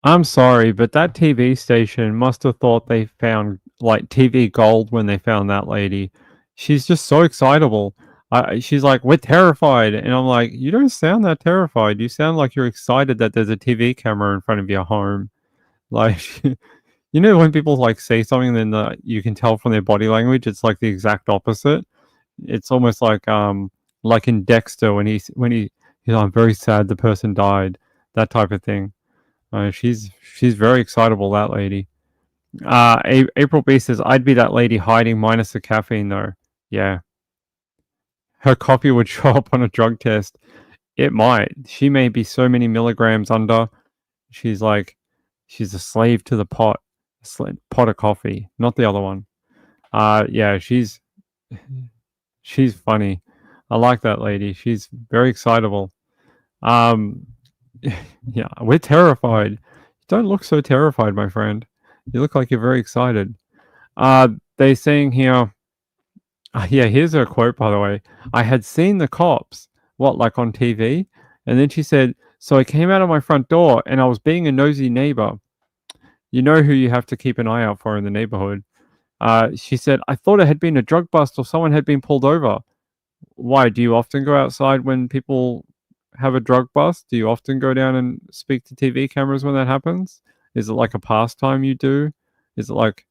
I'm sorry, but that TV station must have thought they found like TV gold when they found that lady. She's just so excitable. She's like, we're terrified. And I'm like, you don't sound that terrified. You sound like you're excited that there's a TV camera in front of your home. Like, you know, when people like say something, then you can tell from their body language, it's like the exact opposite. It's almost like in Dexter when he's I'm very sad the person died, that type of thing. She's very excitable, that lady. April B says, I'd be that lady hiding minus the caffeine though. Yeah. Her coffee would show up on a drug test. It might. She may be so many milligrams under. She's a slave to the pot. Pot of coffee, not the other one. Yeah, she's funny. I like that lady. She's very excitable. Yeah, we're terrified. You don't look so terrified, my friend. You look like you're very excited. They're saying here, yeah, here's her quote, by the way. I had seen the cops, like on TV? And then she said, so I came out of my front door and I was being a nosy neighbor. You know who you have to keep an eye out for in the neighborhood. She said, I thought it had been a drug bust or someone had been pulled over. Why? Do you often go outside when people have a drug bust? Do you often go down and speak to TV cameras when that happens? Is it like a pastime you do? Is it like,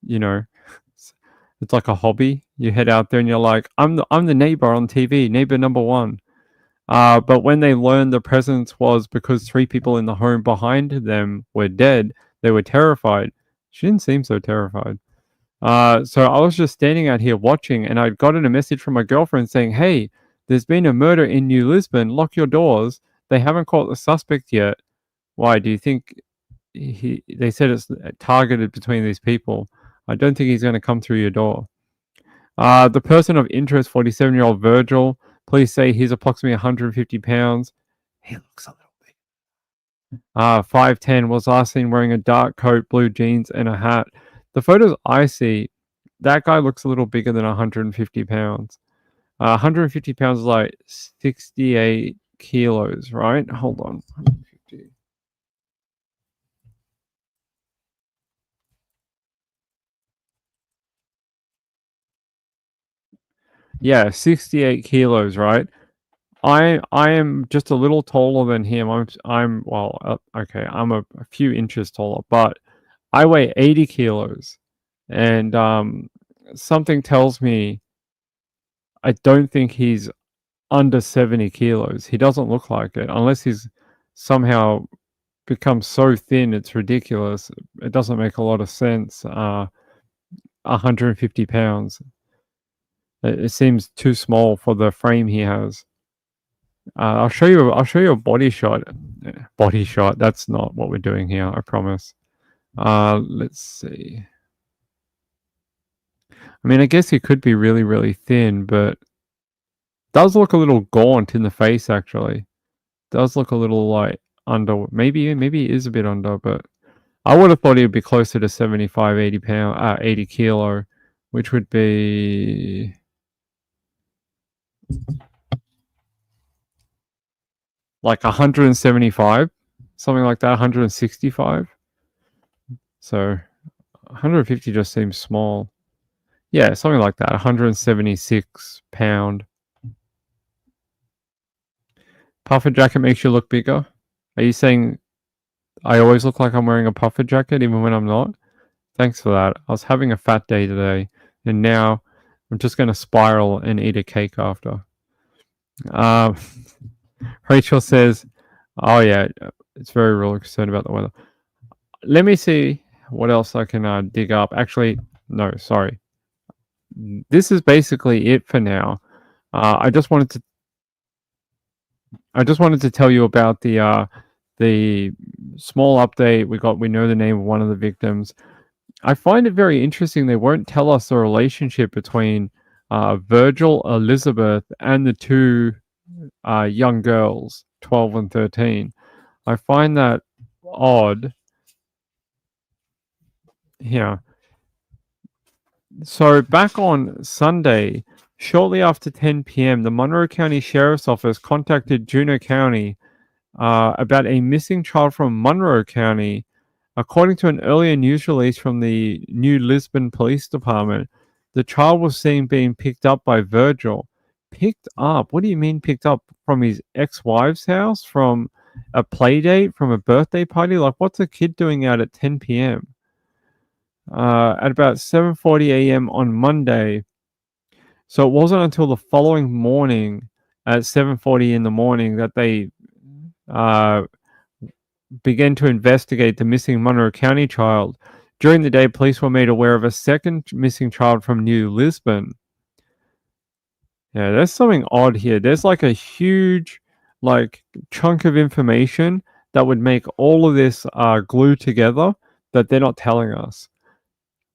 it's like a hobby? You head out there and you're like, I'm the neighbor on TV, neighbor number one. But when they learned the presence was because 3 people in the home behind them were dead, they were terrified. She didn't seem so terrified. So I was just standing out here watching, and I'd gotten a message from my girlfriend saying, hey, there's been a murder in New Lisbon. Lock your doors. They haven't caught the suspect yet. Why? Do you think they said it's targeted between these people? I don't think he's going to come through your door. The person of interest, 47-year-old Virgil, police say he's approximately 150 pounds. He looks a little big. 5'10", was last seen wearing a dark coat, blue jeans, and a hat. The photos I see, that guy looks a little bigger than 150 pounds. 150 pounds is like 68 kilos, right? Hold on. 150. Yeah, 68 kilos, right? I am just a little taller than him. I'm a few inches taller, but I weigh 80 kilos, and something tells me I don't think he's under 70 kilos. He doesn't look like it, unless he's somehow become so thin it's ridiculous. It doesn't make a lot of sense. 150 pounds. It seems too small for the frame he has. I'll show you a body shot. Body shot. That's not what we're doing here, I promise. Let's see. I mean, I guess he could be really, really thin, but does look a little gaunt in the face, actually. Does look a little like under. Maybe he is a bit under, but I would have thought he would be closer to 75, 80 pound, 80 kilo, which would be like 175, something like that, 165. So 150 just seems small. Yeah, something like that, 176 pound. Puffer jacket makes you look bigger. Are you saying I always look like I'm wearing a puffer jacket even when I'm not? Thanks for that. I was having a fat day today, and now I'm just going to spiral and eat a cake after. Rachel says, oh yeah, it's very real concerned about the weather. Let me see what else I can dig up. Actually, no, sorry. This is basically it for now. I just wanted to tell you about the small update we got. We know the name of one of the victims. I find it very interesting. They won't tell us the relationship between Virgil, Elizabeth, and the two young girls, 12 and 13. I find that odd. Yeah. So back on Sunday, shortly after 10 p.m., the Monroe County Sheriff's Office contacted Juneau County about a missing child from Monroe County. According to an earlier news release from the New Lisbon Police Department, the child was seen being picked up by Virgil. Picked up? What do you mean picked up? From his ex-wife's house? From a play date? From a birthday party? Like, what's a kid doing out at 10 p.m.? At about 7:40 a.m. on Monday. So it wasn't until the following morning at 7:40 in the morning that they began to investigate the missing Monroe County child. During the day, police were made aware of a second missing child from New Lisbon. Yeah, there's something odd here. There's like a huge chunk of information that would make all of this glue together that they're not telling us.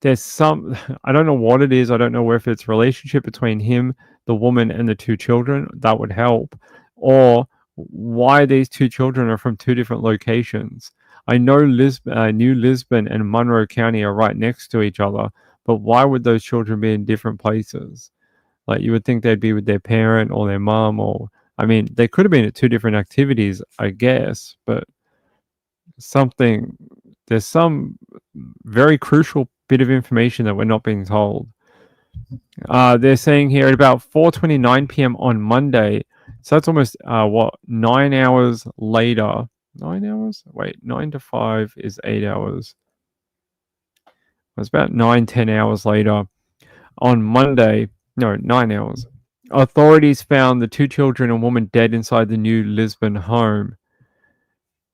There's some, I don't know what it is. I don't know if it's relationship between him, the woman, and the two children. That would help. Or why these two children are from two different locations. I know New Lisbon and Monroe County are right next to each other, but why would those children be in different places? Like, you would think they'd be with their parent or their mom, or, I mean, they could have been at two different activities, I guess, but there's some very crucial bit of information that we're not being told. They're saying here at about 4:29 p.m. on Monday, so that's almost 9 hours later. 9 hours? Wait, 9 to 5 is 8 hours. It's about 9-10 hours later on Monday. No, 9 hours. Authorities found the two children and woman dead inside the New Lisbon home.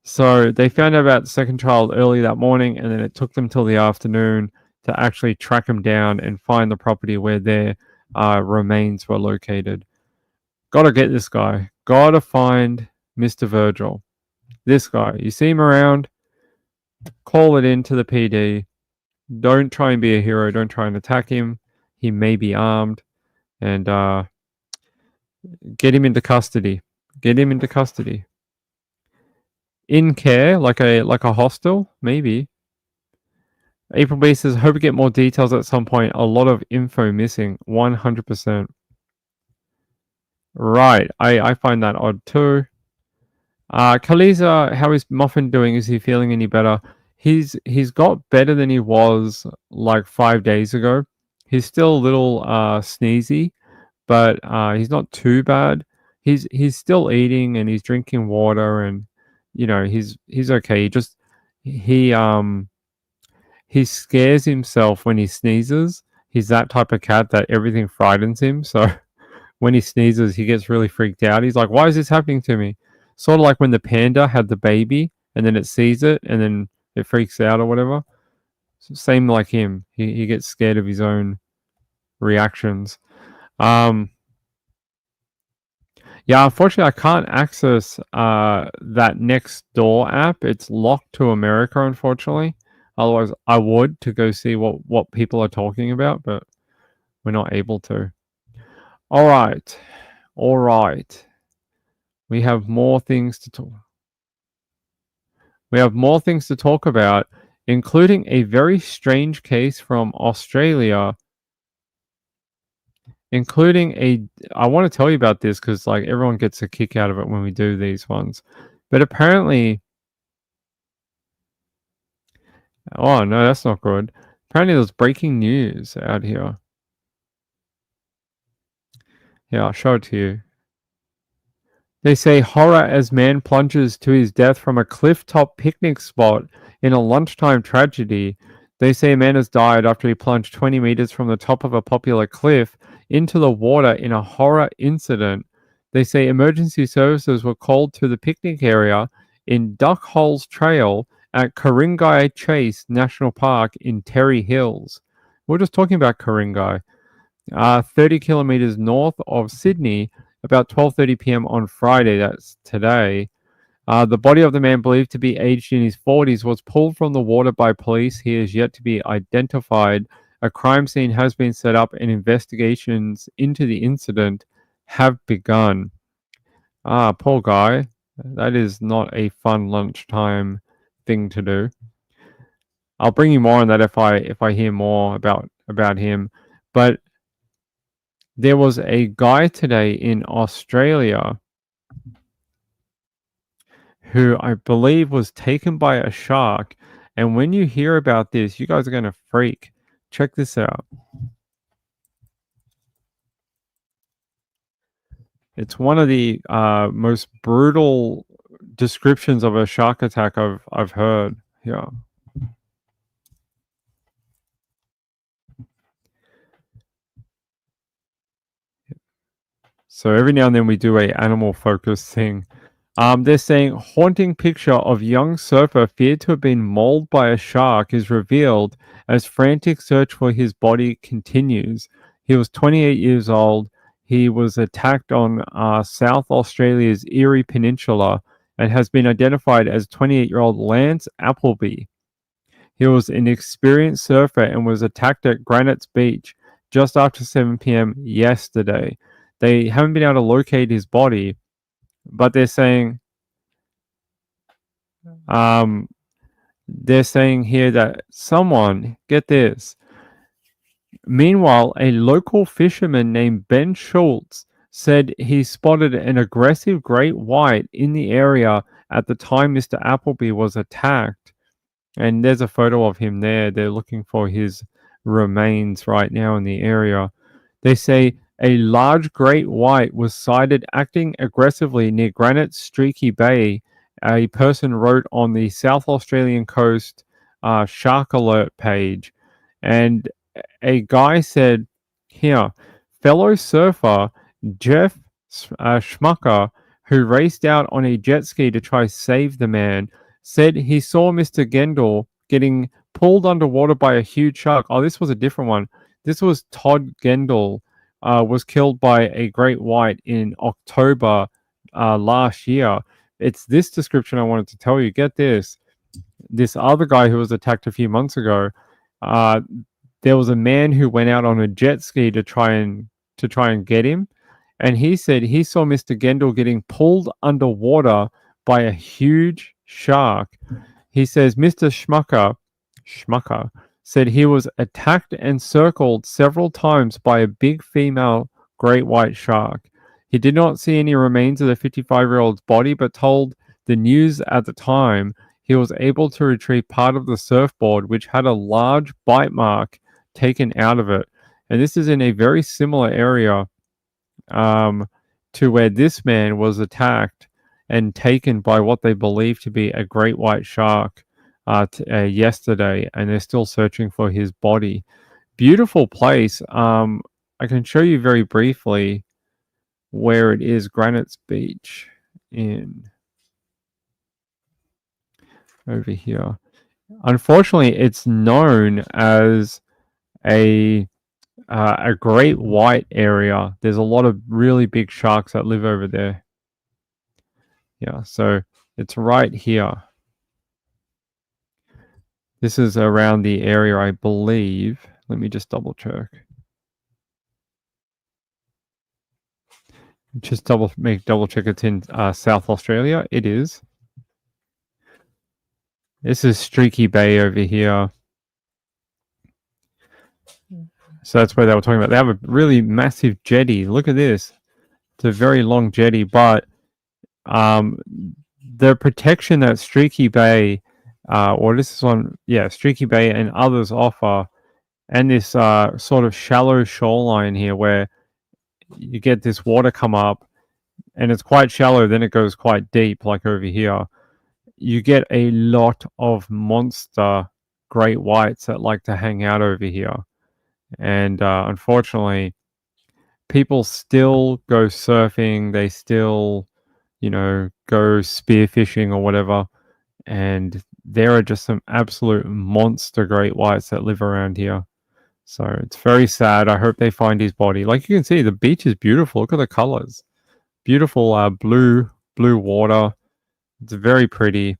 So they found out about the second child early that morning, and then it took them till the afternoon to actually track them down and find the property where their remains were located. Gotta get this guy. Gotta find Mr. Virgil. This guy. You see him around, call it in to the PD. Don't try and be a hero. Don't try and attack him. He may be armed. And get him into custody. Get him into custody. In care, like a hostel, maybe. April B says, hope we get more details at some point. A lot of info missing. 100%. Right. I find that odd too. Kaliza, how is Muffin doing? Is he feeling any better? He's got better than he was like 5 days ago. He's still a little sneezy, but he's not too bad. He's still eating and he's drinking water, and you know he's okay. He scares himself when he sneezes. He's that type of cat that everything frightens him. So when he sneezes, he gets really freaked out. He's like, why is this happening to me? Sort of like when the panda had the baby and then it sees it and then it freaks out or whatever. So same like him. He gets scared of his own reactions. Yeah, unfortunately, I can't access that Next Door app. It's locked to America, unfortunately. Otherwise, I would to go see what people are talking about, but we're not able to. All right. We have more things to talk. We have more things to talk about, including a very strange case from Australia. I want to tell you about this because like everyone gets a kick out of it when we do these ones. But apparently, oh no, that's not good. Apparently there's breaking news out here. Yeah, I'll show it to you. They say horror as man plunges to his death from a clifftop picnic spot in a lunchtime tragedy. They say a man has died after he plunged 20 meters from the top of a popular cliff into the water in a horror incident. They say emergency services were called to the picnic area in Duck Holes Trail at Ku-ring-gai Chase National Park in Terry Hills. We're just talking about Ku-ring-gai. 30 kilometers north of Sydney, about 12:30 p.m. on Friday, that's today. The body of the man believed to be aged in his 40s was pulled from the water by police. He is yet to be identified. A crime scene has been set up and investigations into the incident have begun. Poor guy. That is not a fun lunchtime thing to do. I'll bring you more on that if I hear more about him. But there was a guy today in Australia who I believe was taken by a shark. And when you hear about this, you guys are going to freak. Check this out. It's one of the most brutal descriptions of a shark attack I've heard. Yeah. So every now and then we do a animal focus thing. They're saying haunting picture of young surfer feared to have been mauled by a shark is revealed as frantic search for his body continues. He was 28 years old. He was attacked on South Australia's Erie Peninsula and has been identified as 28-year-old Lance Appleby. He was an experienced surfer and was attacked at Granite's Beach just after 7 p.m. yesterday. They haven't been able to locate his body, but they're saying here that someone, get this. Meanwhile, a local fisherman named Ben Schultz said he spotted an aggressive great white in the area at the time Mr. Appleby was attacked. And there's a photo of him there. They're looking for his remains right now in the area. They say a large great white was sighted acting aggressively near Granite Streaky Bay. A person wrote on the South Australian coast shark alert page. And a guy said here, fellow surfer Jeff Schmucker, who raced out on a jet ski to try save the man, said he saw Mr. Gendel getting pulled underwater by a huge shark. Oh, this was a different one. This was Todd Gendel, was killed by a great white in October last year. It's this description I wanted to tell you. Get this. This other guy who was attacked a few months ago, there was a man who went out on a jet ski to try and get him, and he said he saw Mr. Gendel getting pulled underwater by a huge shark. He says Mr. Schmucker said he was attacked and circled several times by a big female great white shark. He did not see any remains of the 55-year-old's body, but told the news at the time he was able to retrieve part of the surfboard, which had a large bite mark taken out of it. And this is in a very similar area to where this man was attacked and taken by what they believe to be a great white shark yesterday, and they're still searching for his body. Beautiful place. I can show you very briefly where it is. Granite's Beach in over here. Unfortunately, it's known as a great white area. There's a lot of really big sharks that live over there. Yeah, so it's right here. This is around the area, I believe. Let me just double check. Just double check it's in South Australia. It is. This is Streaky Bay over here. So that's where they were talking about. They have a really massive jetty. Look at this. It's a very long jetty, but the protection that Streaky Bay, or this is on, Streaky Bay and others offer, and this sort of shallow shoreline here where you get this water come up and it's quite shallow, then it goes quite deep, like over here. You get a lot of monster great whites that like to hang out over here. And unfortunately, people still go surfing, they still, go spearfishing or whatever. And there are just some absolute monster great whites that live around here. So it's very sad. I hope they find his body. Like you can see, the beach is beautiful. Look at the colors. Beautiful blue water. It's very pretty.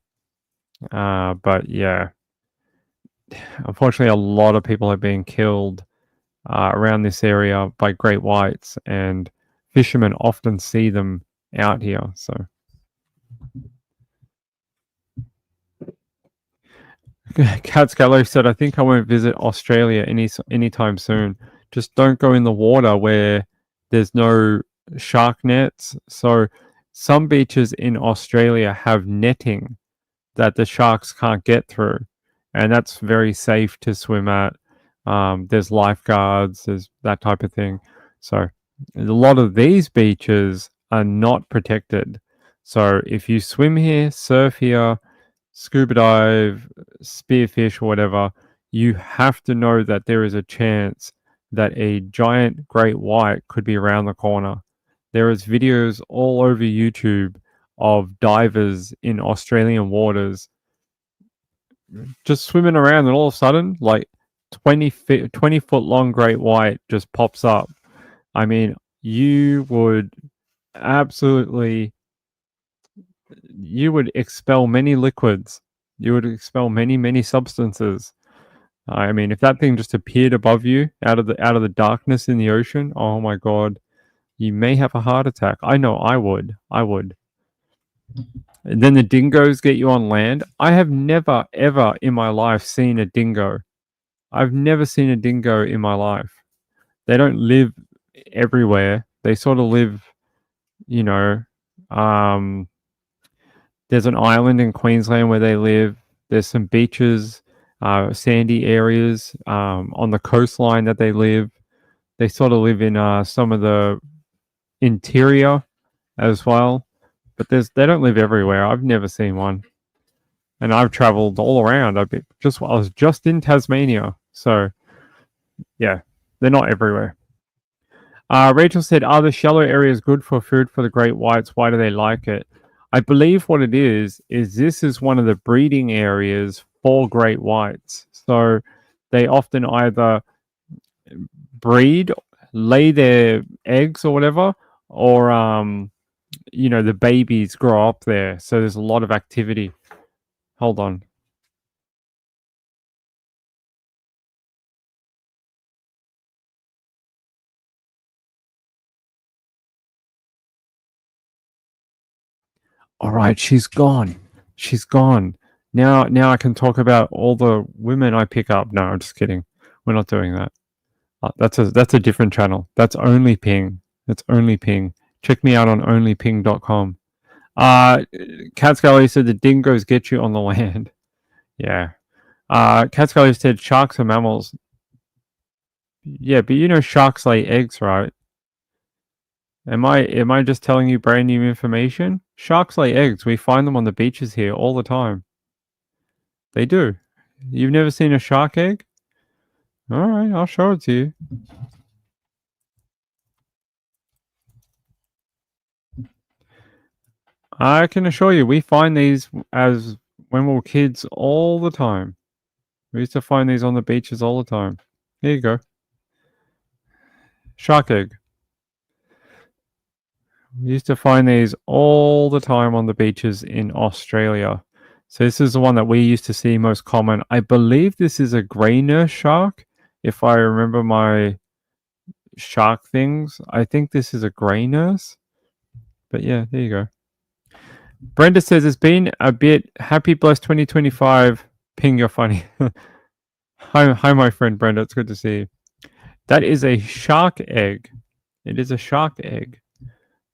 But yeah, unfortunately, a lot of people have been killed around this area by great whites, and fishermen often see them out here. So Cat Scalo said, I think I won't visit Australia anytime soon. Just don't go in the water where there's no shark nets. So some beaches in Australia have netting that the sharks can't get through. And that's very safe to swim at. There's lifeguards, there's that type of thing. So a lot of these beaches are not protected. So if you swim here, surf here, scuba dive, spearfish, or whatever, you have to know that there is a chance that a giant great white could be around the corner. There is videos all over YouTube of divers in Australian waters just swimming around, and all of a sudden, like 20 foot long great white just pops up. I mean, you would expel many liquids. You would expel many substances. I mean, if that thing just appeared above you out of the darkness in the ocean, oh my god, you may have a heart attack. I know I would. And then the dingoes get you on land. I have never ever in my life seen a dingo. I've never seen a dingo in my life. They don't live everywhere. They sort of live, there's an island in Queensland where they live. There's some beaches, sandy areas on the coastline that they live. They sort of live in some of the interior as well. But they don't live everywhere. I've never seen one. And I've traveled all around. I was just in Tasmania. So, yeah, they're not everywhere. Rachel said, are the shallow areas good for food for the great whites? Why do they like it? I believe what it is this is one of the breeding areas for great whites. So they often either breed, lay their eggs or whatever, or, the babies grow up there. So there's a lot of activity. Hold on. All right, she's gone. She's gone. Now I can talk about all the women I pick up. No, I'm just kidding. We're not doing that. That's a different channel. That's Only Ping. That's Only Ping. Check me out on onlyping.com. Cat Scully said the dingoes get you on the land. Yeah. Cat Scully said sharks are mammals. Yeah, but sharks lay eggs, right? Am I just telling you brand new information? Sharks lay eggs. We find them on the beaches here all the time. They do. You've never seen a shark egg? All right, I'll show it to you. I can assure you, we find these as when we were kids all the time. We used to find these on the beaches all the time. Here you go. Shark egg. We used to find these all the time on the beaches in Australia. So this is the one that we used to see most common. I believe this is a grey nurse shark, if I remember my shark things. I think this is a grey nurse. But yeah, there you go. Brenda says, it's been a bit. Happy blessed 2025. Ping, you're funny. Hi, my friend Brenda. It's good to see you. That is a shark egg. It is a shark egg.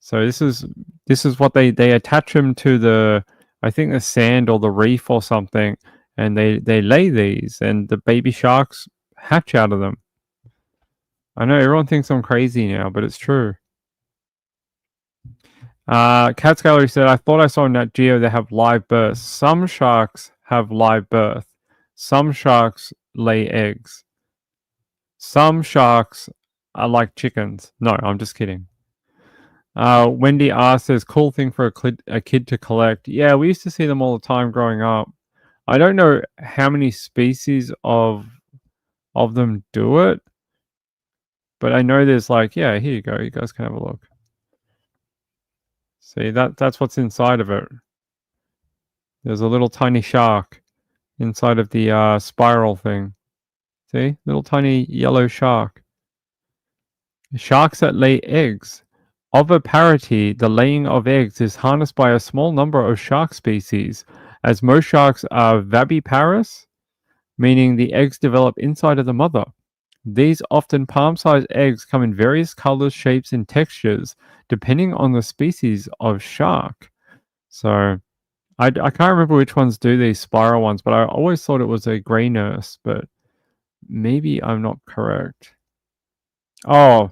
So this is what they attach them to the, I think, the sand or the reef or something, and they lay these, and the baby sharks hatch out of them. I know everyone thinks I'm crazy now, but it's true. Cat's Gallery said, I thought I saw in Nat Geo they have live births. Some sharks have live birth. Some sharks lay eggs. Some sharks are like chickens. No, I'm just kidding. Wendy R says, cool thing for a kid to collect. Yeah, we used to see them all the time growing up. I don't know how many species of them do it, but I know there's like, yeah, here you go. You guys can have a look. See, that's what's inside of it. There's a little tiny shark inside of the spiral thing. See, little tiny yellow shark. Sharks that lay eggs. Oviparity, the laying of eggs, is harnessed by a small number of shark species, as most sharks are viviparous, meaning the eggs develop inside of the mother. These often palm-sized eggs come in various colors, shapes, and textures, depending on the species of shark. So, I can't remember which ones do these spiral ones, but I always thought it was a grey nurse, but maybe I'm not correct. Oh,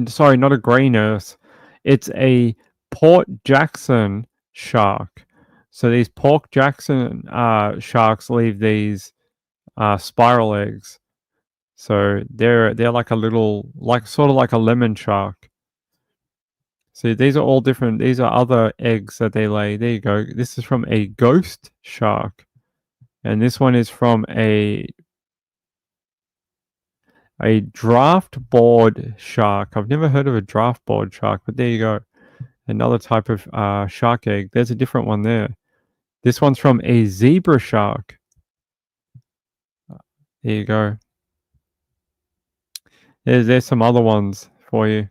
sorry, not a grey nurse. It's a Port Jackson shark. So these Port Jackson sharks leave these spiral eggs. So they're like a little, like sort of like a lemon shark. So these are all different. These are other eggs that they lay. There you go. This is from a ghost shark, and this one is from a draft board shark. I've never heard of a draft board shark, but there you go. Another type of shark egg. There's a different one there. This one's from a zebra shark. There you go. There's some other ones for you.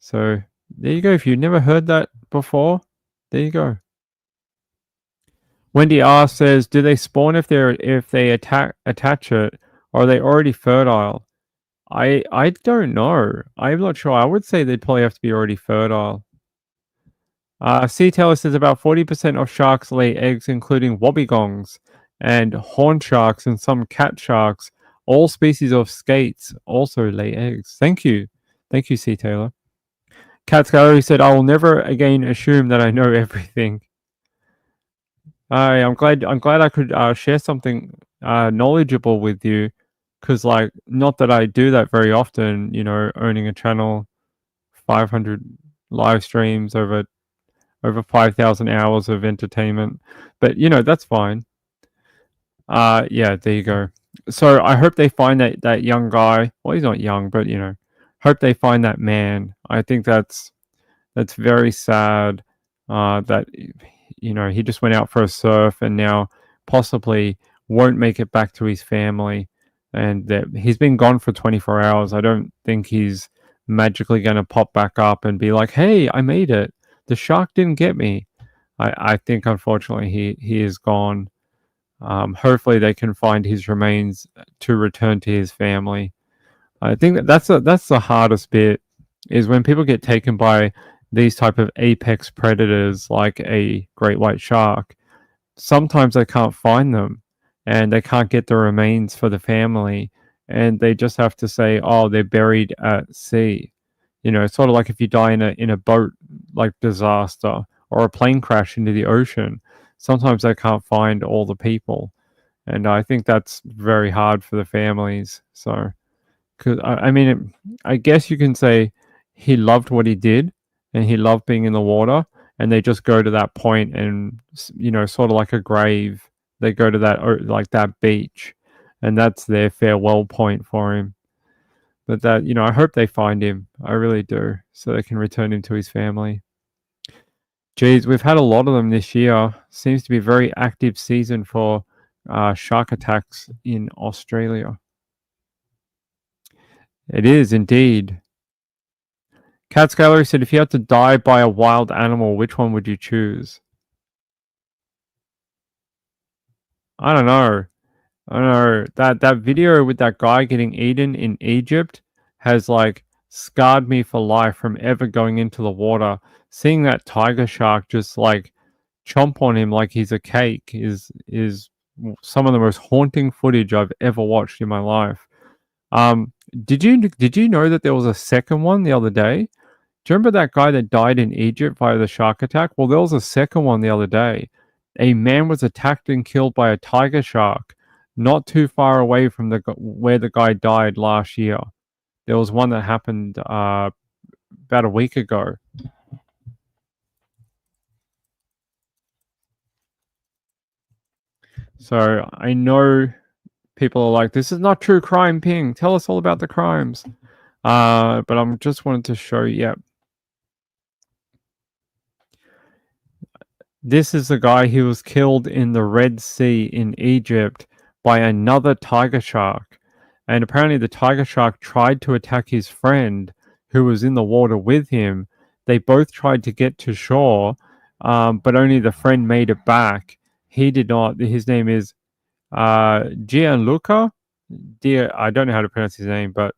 So there you go. If you've never heard that before, there you go. Wendy R says, do they spawn if they attach it, or are they already fertile? I don't know. I'm not sure. I would say they'd probably have to be already fertile. Sea Taylor says about 40% of sharks lay eggs, including wobbegongs and horn sharks and some cat sharks. All species of skates also lay eggs. Thank you. Thank you, Sea Taylor. Cat's Gallery said, I will never again assume that I know everything. I'm glad I could share something knowledgeable with you, because like, not that I do that very often, you know, owning a channel, 500 live streams, over 5,000 hours of entertainment, but you know, that's fine. Yeah, there you go. So I hope they find that young guy. Well, he's not young, but you know, hope they find that man. I think that's very sad. That, you know, he just went out for a surf and now possibly won't make it back to his family, and that he's been gone for 24 hours. I don't think he's magically going to pop back up and be like, hey, I made it. The shark didn't get me. I think unfortunately he is gone. Hopefully they can find his remains to return to his family. I think that's the hardest bit, is when people get taken by these type of apex predators like a great white shark. Sometimes they can't find them, and they can't get the remains for the family, and they just have to say, oh, they're buried at sea. You know, sort of like if you die in a boat like disaster, or a plane crash into the ocean. Sometimes they can't find all the people, and I think that's very hard for the families. So, because I mean, I guess you can say he loved what he did, and he loved being in the water, and they just go to that point, and you know, sort of like a grave, they go to that, like that beach, and that's their farewell point for him. But that, you know, I hope they find him. I really do, so they can return him to his family. Geez, we've had a lot of them this year. Seems to be a very active season for shark attacks in Australia. It is indeed. Cat's Gallery said, if you had to die by a wild animal, which one would you choose? I don't know. I don't know. That video with that guy getting eaten in Egypt has like scarred me for life from ever going into the water. Seeing that tiger shark just like chomp on him like he's a cake is some of the most haunting footage I've ever watched in my life. Did you know that there was a second one the other day? Do you remember that guy that died in Egypt via the shark attack? Well, there was a second one the other day. A man was attacked and killed by a tiger shark not too far away from where the guy died last year. There was one that happened about a week ago. So I know people are like, this is not true crime, Ping. Tell us all about the crimes. But I'm just wanted to show you. Yeah. This is the guy who was killed in the Red Sea in Egypt by another tiger shark. And apparently the tiger shark tried to attack his friend who was in the water with him. They both tried to get to shore, but only the friend made it back. He did not. His name is Gianluca. I don't know how to pronounce his name, but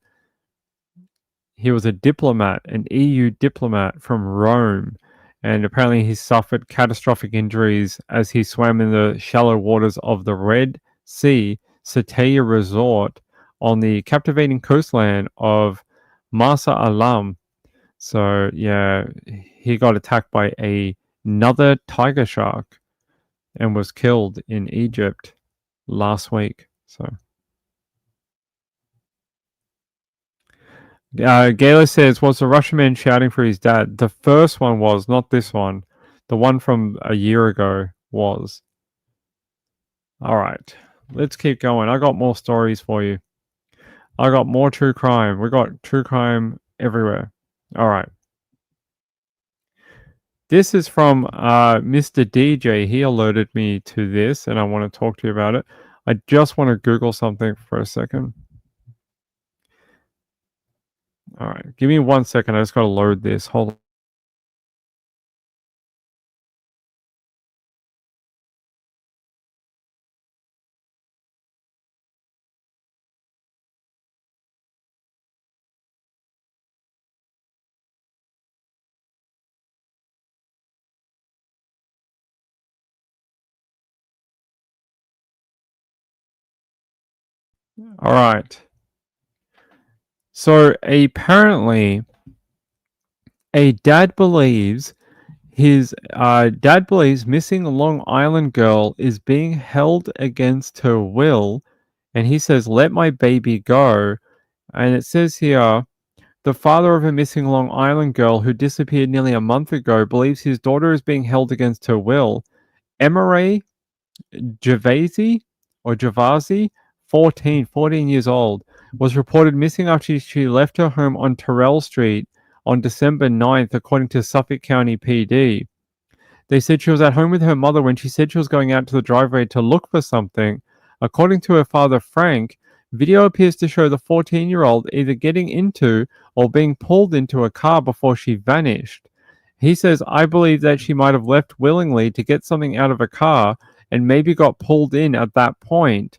he was a diplomat, an EU diplomat from Rome. And apparently he suffered catastrophic injuries as he swam in the shallow waters of the Red Sea Sataya Resort on the captivating coastline of Marsa Alam. So, yeah, he got attacked by another tiger shark and was killed in Egypt last week. So, Gala says, was the Russian man shouting for his dad? The first one was, not this one. The one from a year ago was. All right, let's keep going. I got more stories for you. I got more true crime. We got true crime everywhere. All right. This is from Mr. DJ. He alerted me to this, and I want to talk to you about it. I just want to Google something for a second. All right, give me 1 second. I just got to load this. Hold on. All right. So apparently, a dad believes missing Long Island girl is being held against her will, and he says, "Let my baby go." And it says here, the father of a missing Long Island girl who disappeared nearly a month ago believes his daughter is being held against her will. Emery Gervasi, 14 years old, was reported missing after she left her home on Terrell Street on December 9th, according to Suffolk County PD. They said she was at home with her mother when she said she was going out to the driveway to look for something. According to her father, Frank, video appears to show the 14-year-old either getting into or being pulled into a car before she vanished. He says, "I believe that she might have left willingly to get something out of a car and maybe got pulled in at that point."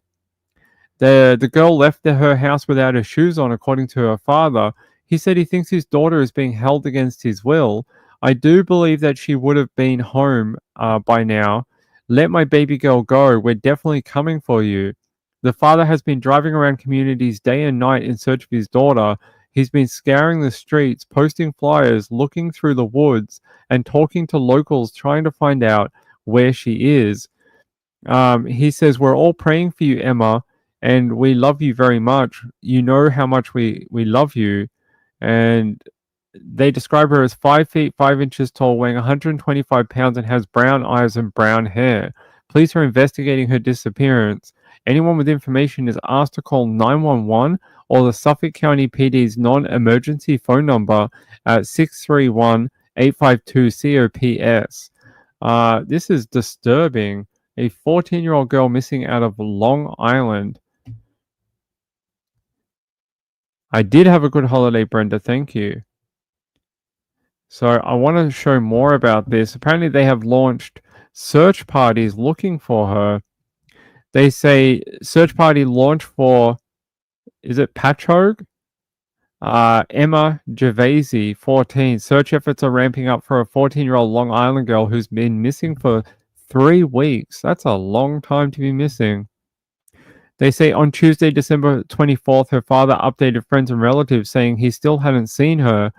The girl left her house without her shoes on, according to her father. He said he thinks his daughter is being held against his will. "I do believe that she would have been home by now. Let my baby girl go. We're definitely coming for you." The father has been driving around communities day and night in search of his daughter. He's been scouring the streets, posting flyers, looking through the woods, and talking to locals trying to find out where she is. He says, "We're all praying for you, Emma, and we love you very much. You know how much we love you." And they describe her as 5 feet 5 inches tall, weighing 125 pounds, and has brown eyes and brown hair. Police are investigating her disappearance. Anyone with information is asked to call 911 or the Suffolk County PD's non-emergency phone number at 631-852-COPS. This is disturbing. A 14-year-old girl missing out of Long Island. I did have a good holiday, Brenda. Thank you. So I want to show more about this. Apparently they have launched search parties looking for her. They say search party launch for, is it Patchogue? Emma Gervasi, 14. Search efforts are ramping up for a 14-year-old Long Island girl who's been missing for 3 weeks. That's a long time to be missing. They say on Tuesday, December 24th, her father updated friends and relatives saying he still hadn't seen her.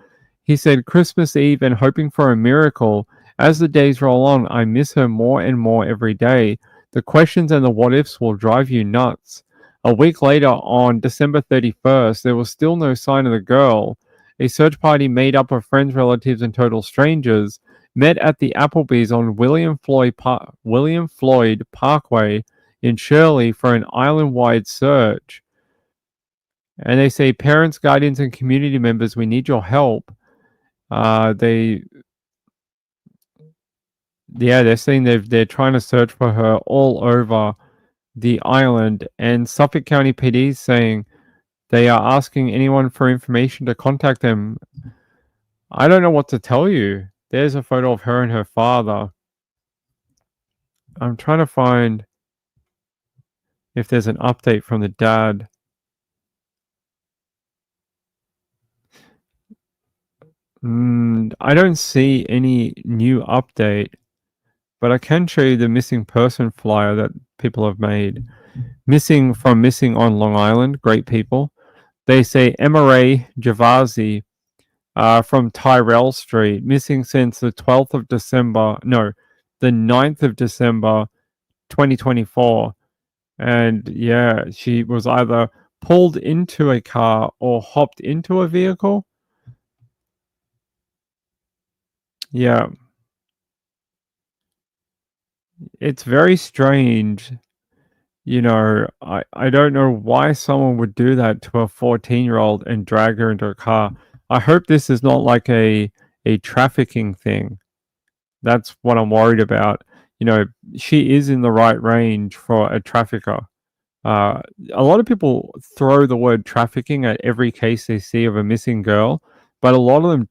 He said, Christmas Eve and hoping for a miracle. As the days roll on, I miss her more and more every day. The questions and the what ifs will drive you nuts. A week later, on December 31st, there was still no sign of the girl. A search party made up of friends, relatives, and total strangers met at the Applebee's on William Floyd Parkway in Shirley for an island-wide search. And they say, parents, guardians, and community members, we need your help. They're saying they're trying to search for her all over the island, and Suffolk County PD is saying they are asking anyone for information to contact them. I don't know what to tell you. There's a photo of her and her father. I'm trying to find if there's an update from the dad. I don't see any new update, but I can show you the missing person flyer that people have made. Missing on Long Island, great people. They say Emma Javasi from Tyrell Street, missing since the 12th of December, no, the 9th of December, 2024. And yeah, she was either pulled into a car or hopped into a vehicle. Yeah. It's very strange. You know, I don't know why someone would do that to a 14-year-old and drag her into a car. I hope this is not like a trafficking thing. That's what I'm worried about. You know, she is in the right range for a trafficker. A lot of people throw the word trafficking at every case they see of a missing girl, but a lot of them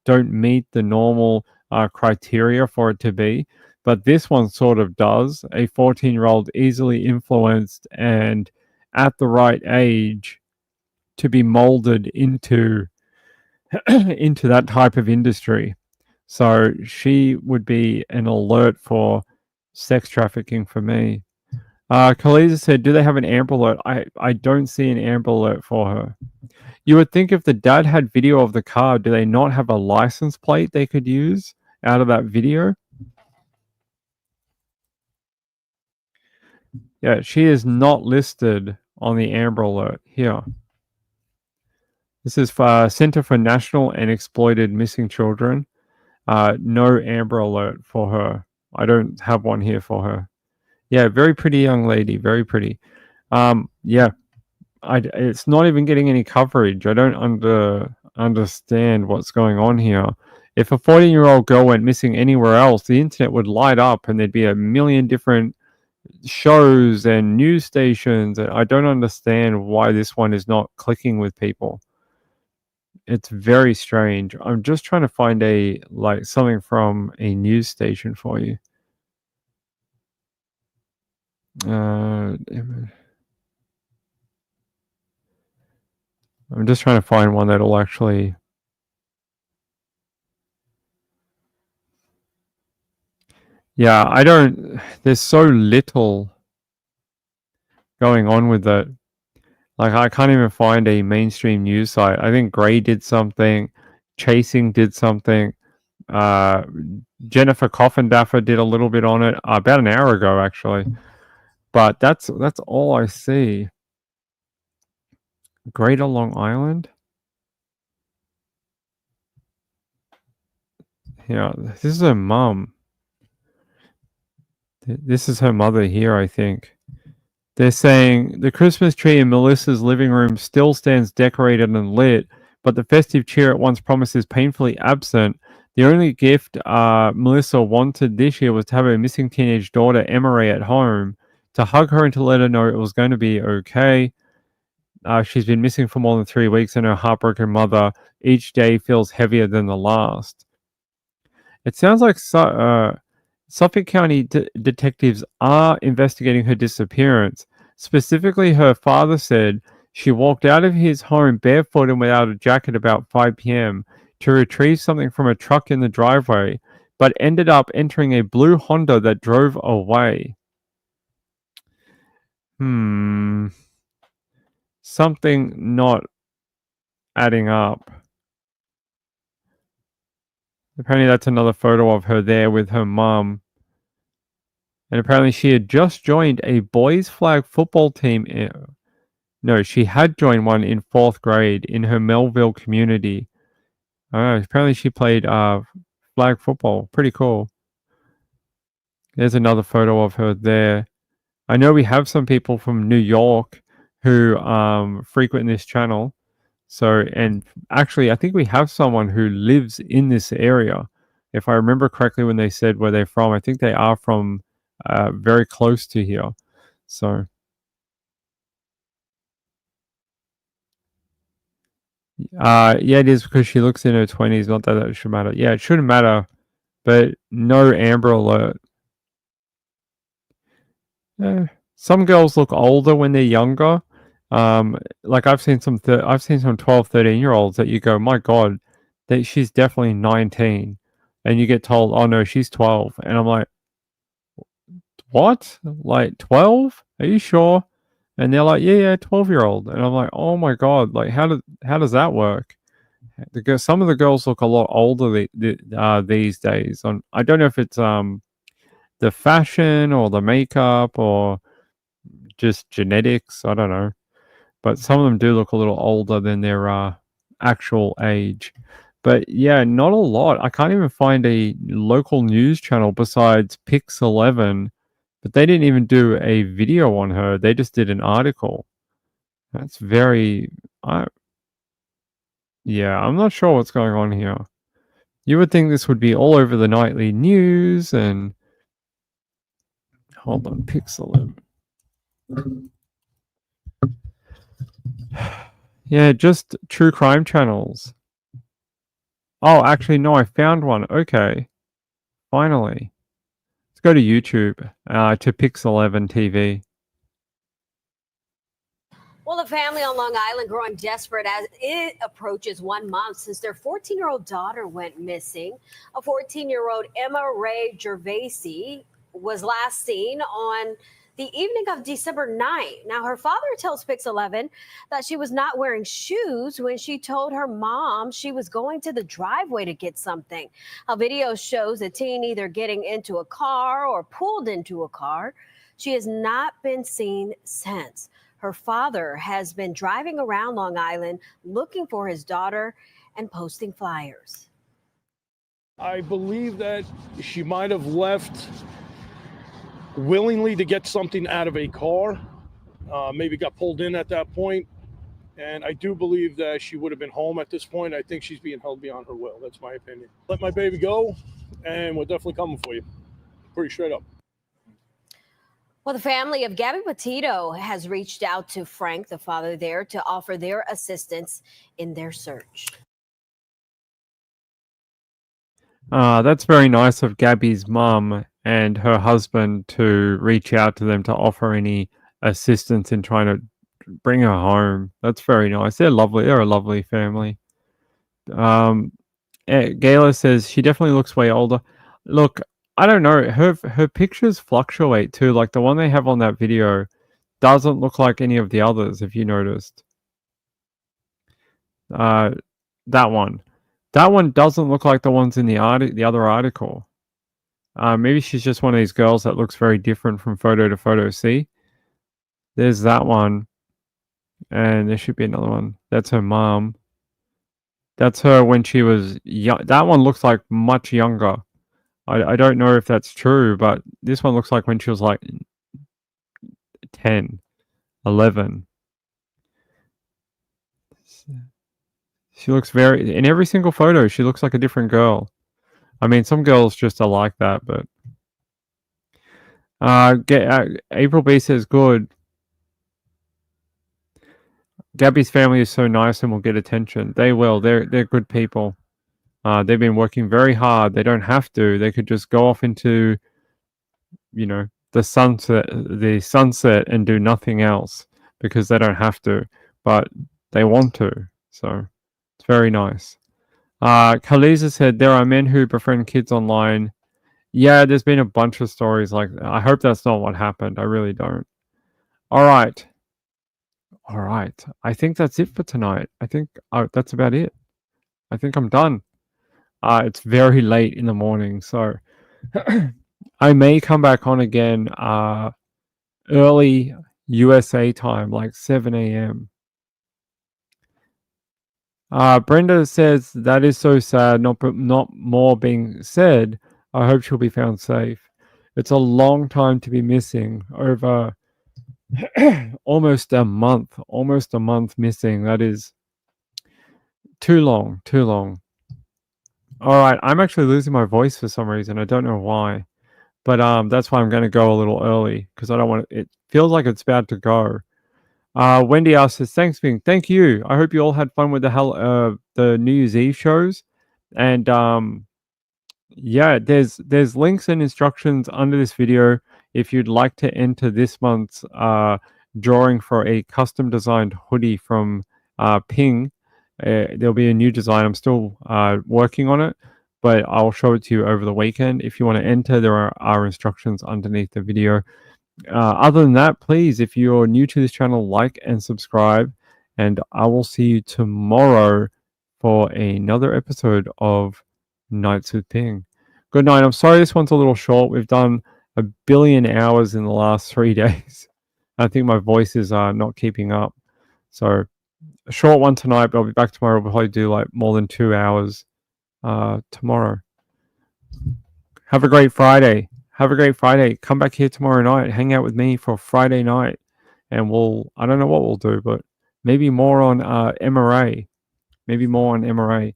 don't meet the normal criteria for it to be. But this one sort of does. A 14-year-old easily influenced and at the right age to be molded into into that type of industry. So she would be an alert for sex trafficking for me. Kaliza said, do they have an Amber Alert? I don't see an Amber Alert for her. You would think if the dad had video of the car, do they not have a license plate they could use out of that video? Yeah, she is not listed on the Amber Alert here. This is for Center for National and Exploited Missing Children. No Amber Alert for her. I don't have one here for her. Yeah, very pretty young lady. Very pretty. Yeah, it's not even getting any coverage. I don't understand what's going on here. If a 14-year-old girl went missing anywhere else, the internet would light up and there'd be a million different shows and news stations. And I don't understand why this one is not clicking with people. It's very strange. I'm just trying to find something from a news station for you. I'm just trying to find one that'll actually. Yeah, I don't. There's so little going on with it. Like, I can't even find a mainstream news site. I think Gray did something, Chasing did something, Jennifer Coffindaffer did a little bit on it about an hour ago, actually. But that's all I see. Greater Long Island. Yeah, this is her mum. This is her mother here, I think. They're saying the Christmas tree in Melissa's living room still stands decorated and lit, but the festive cheer it once promised is painfully absent. The only gift Melissa wanted this year was to have her missing teenage daughter, Emma at home, to hug her and to let her know it was going to be okay. She's been missing for more than 3 weeks, and her heartbroken mother each day feels heavier than the last. It sounds like Suffolk County detectives are investigating her disappearance. Specifically, her father said she walked out of his home barefoot and without a jacket about 5 p.m. to retrieve something from a truck in the driveway, but ended up entering a blue Honda that drove away. Something not adding up. Apparently that's another photo of her there with her mum. And apparently she had just joined a boys flag football team. No, she had joined one in 4th grade in her Melville community. Apparently she played flag football. Pretty cool. There's another photo of her there. I know we have some people from New York who frequent this channel. So, and actually, I think we have someone who lives in this area. If I remember correctly, when they said where they're from, I think they are from very close to here. So, yeah, it is because she looks in her 20s. Not that it should matter. Yeah, it shouldn't matter, but no Amber Alert. Some girls look older when they're younger. Like I've seen some 12, 13-year-olds that you go, my God, that she's definitely 19. And you get told, oh no, she's 12. And I'm like, what? Like 12? Are you sure? And they're like, yeah, 12-year-old. And I'm like, oh my God, like how does that work? Some of the girls look a lot older these days. I don't know if it's the fashion or the makeup or just genetics. I don't know. But some of them do look a little older than their actual age. But yeah, not a lot. I can't even find a local news channel besides Pix 11, but they didn't even do a video on her. They just did an article. That's very. Yeah, I'm not sure what's going on here. You would think this would be all over the nightly news and. Hold on, Pix 11. Yeah, just true crime channels. Oh, actually, no, I found one. Okay. Finally. Let's go to YouTube, to Pix 11 TV.
Well, the family on Long Island growing desperate as it approaches 1 month since their 14-year-old daughter went missing. A 14-year-old Emma Ray Gervasi was last seen on the evening of December 9th. Now, her father tells Pix 11 that she was not wearing shoes when she told her mom she was going to the driveway to get something. A video shows the teen either getting into a car or pulled into a car. She has not been seen since. Her father has been driving around Long Island looking for his daughter and posting flyers.
I believe that she might have left willingly to get something out of a car, maybe got pulled in at that point. And I do believe that she would have been home at this point. I think she's being held beyond her will. That's my opinion. Let my baby go, and we're definitely coming for you. Pretty straight up.
Well, the family of Gabby Petito has reached out to Frank, the father there, to offer their assistance in their search.
That's very nice of Gabby's mum and her husband to reach out to them to offer any assistance in trying to bring her home. That's very nice. They're lovely. They're a lovely family. Gayla says she definitely looks way older. Look, I don't know. Her pictures fluctuate too. Like the one they have on that video doesn't look like any of the others, if you noticed. That one. That one doesn't look like the ones in the other article. Maybe she's just one of these girls that looks very different from photo to photo. See? There's that one. And there should be another one. That's her mom. That's her when she was young. That one looks like much younger. I don't know if that's true, but this one looks like when she was like 10, 11. She looks in every single photo, she looks like a different girl. I mean, some girls just are like that, but. April B says good. Gabby's family is so nice and will get attention. They will. They're good people. They've been working very hard. They don't have to. They could just go off into, the sunset and do nothing else because they don't have to, but they want to. So it's very nice. Khaliza said there are men who befriend kids online. Yeah, there's been a bunch of stories like that. I hope that's not what happened. I really don't. All right. I think that's it for tonight. I think that's about it. I think I'm done. It's very late in the morning, so I may come back on again early USA time, like 7 a.m. Brenda says that is so sad. Not more being said. I hope she'll be found safe. It's a long time to be missing. Over almost a month. Almost a month missing. That is too long. Too long. All right, I'm actually losing my voice for some reason. I don't know why, but that's why I'm going to go a little early because I don't want it. It feels like it's about to go. Wendy asks says, "Thanks, Bing. Thank you. I hope you all had fun with the New Year's Eve shows, and yeah, there's links and instructions under this video if you'd like to enter this month's drawing for a custom designed hoodie from Ping. There'll be a new design. I'm still working on it, but I'll show it to you over the weekend. If you want to enter, there are instructions underneath the video. Other than that, please, if you're new to this channel, like and subscribe, and I will see you tomorrow for another episode of Nights with Ping. Good night. I'm sorry this one's a little short. We've done 1 billion hours in the last 3 days. I think my voice is not keeping up. So a short one tonight, but I'll be back tomorrow. We'll probably do like more than 2 hours tomorrow. Have a great Friday. Have a great Friday. Come back here tomorrow night. Hang out with me for Friday night. And I don't know what we'll do, but maybe more on MRA. Maybe more on MRA.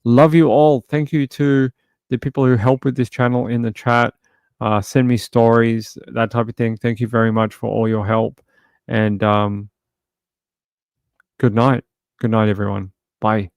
Love you all. Thank you to the people who help with this channel in the chat. Send me stories, that type of thing. Thank you very much for all your help. And good night. Good night, everyone. Bye.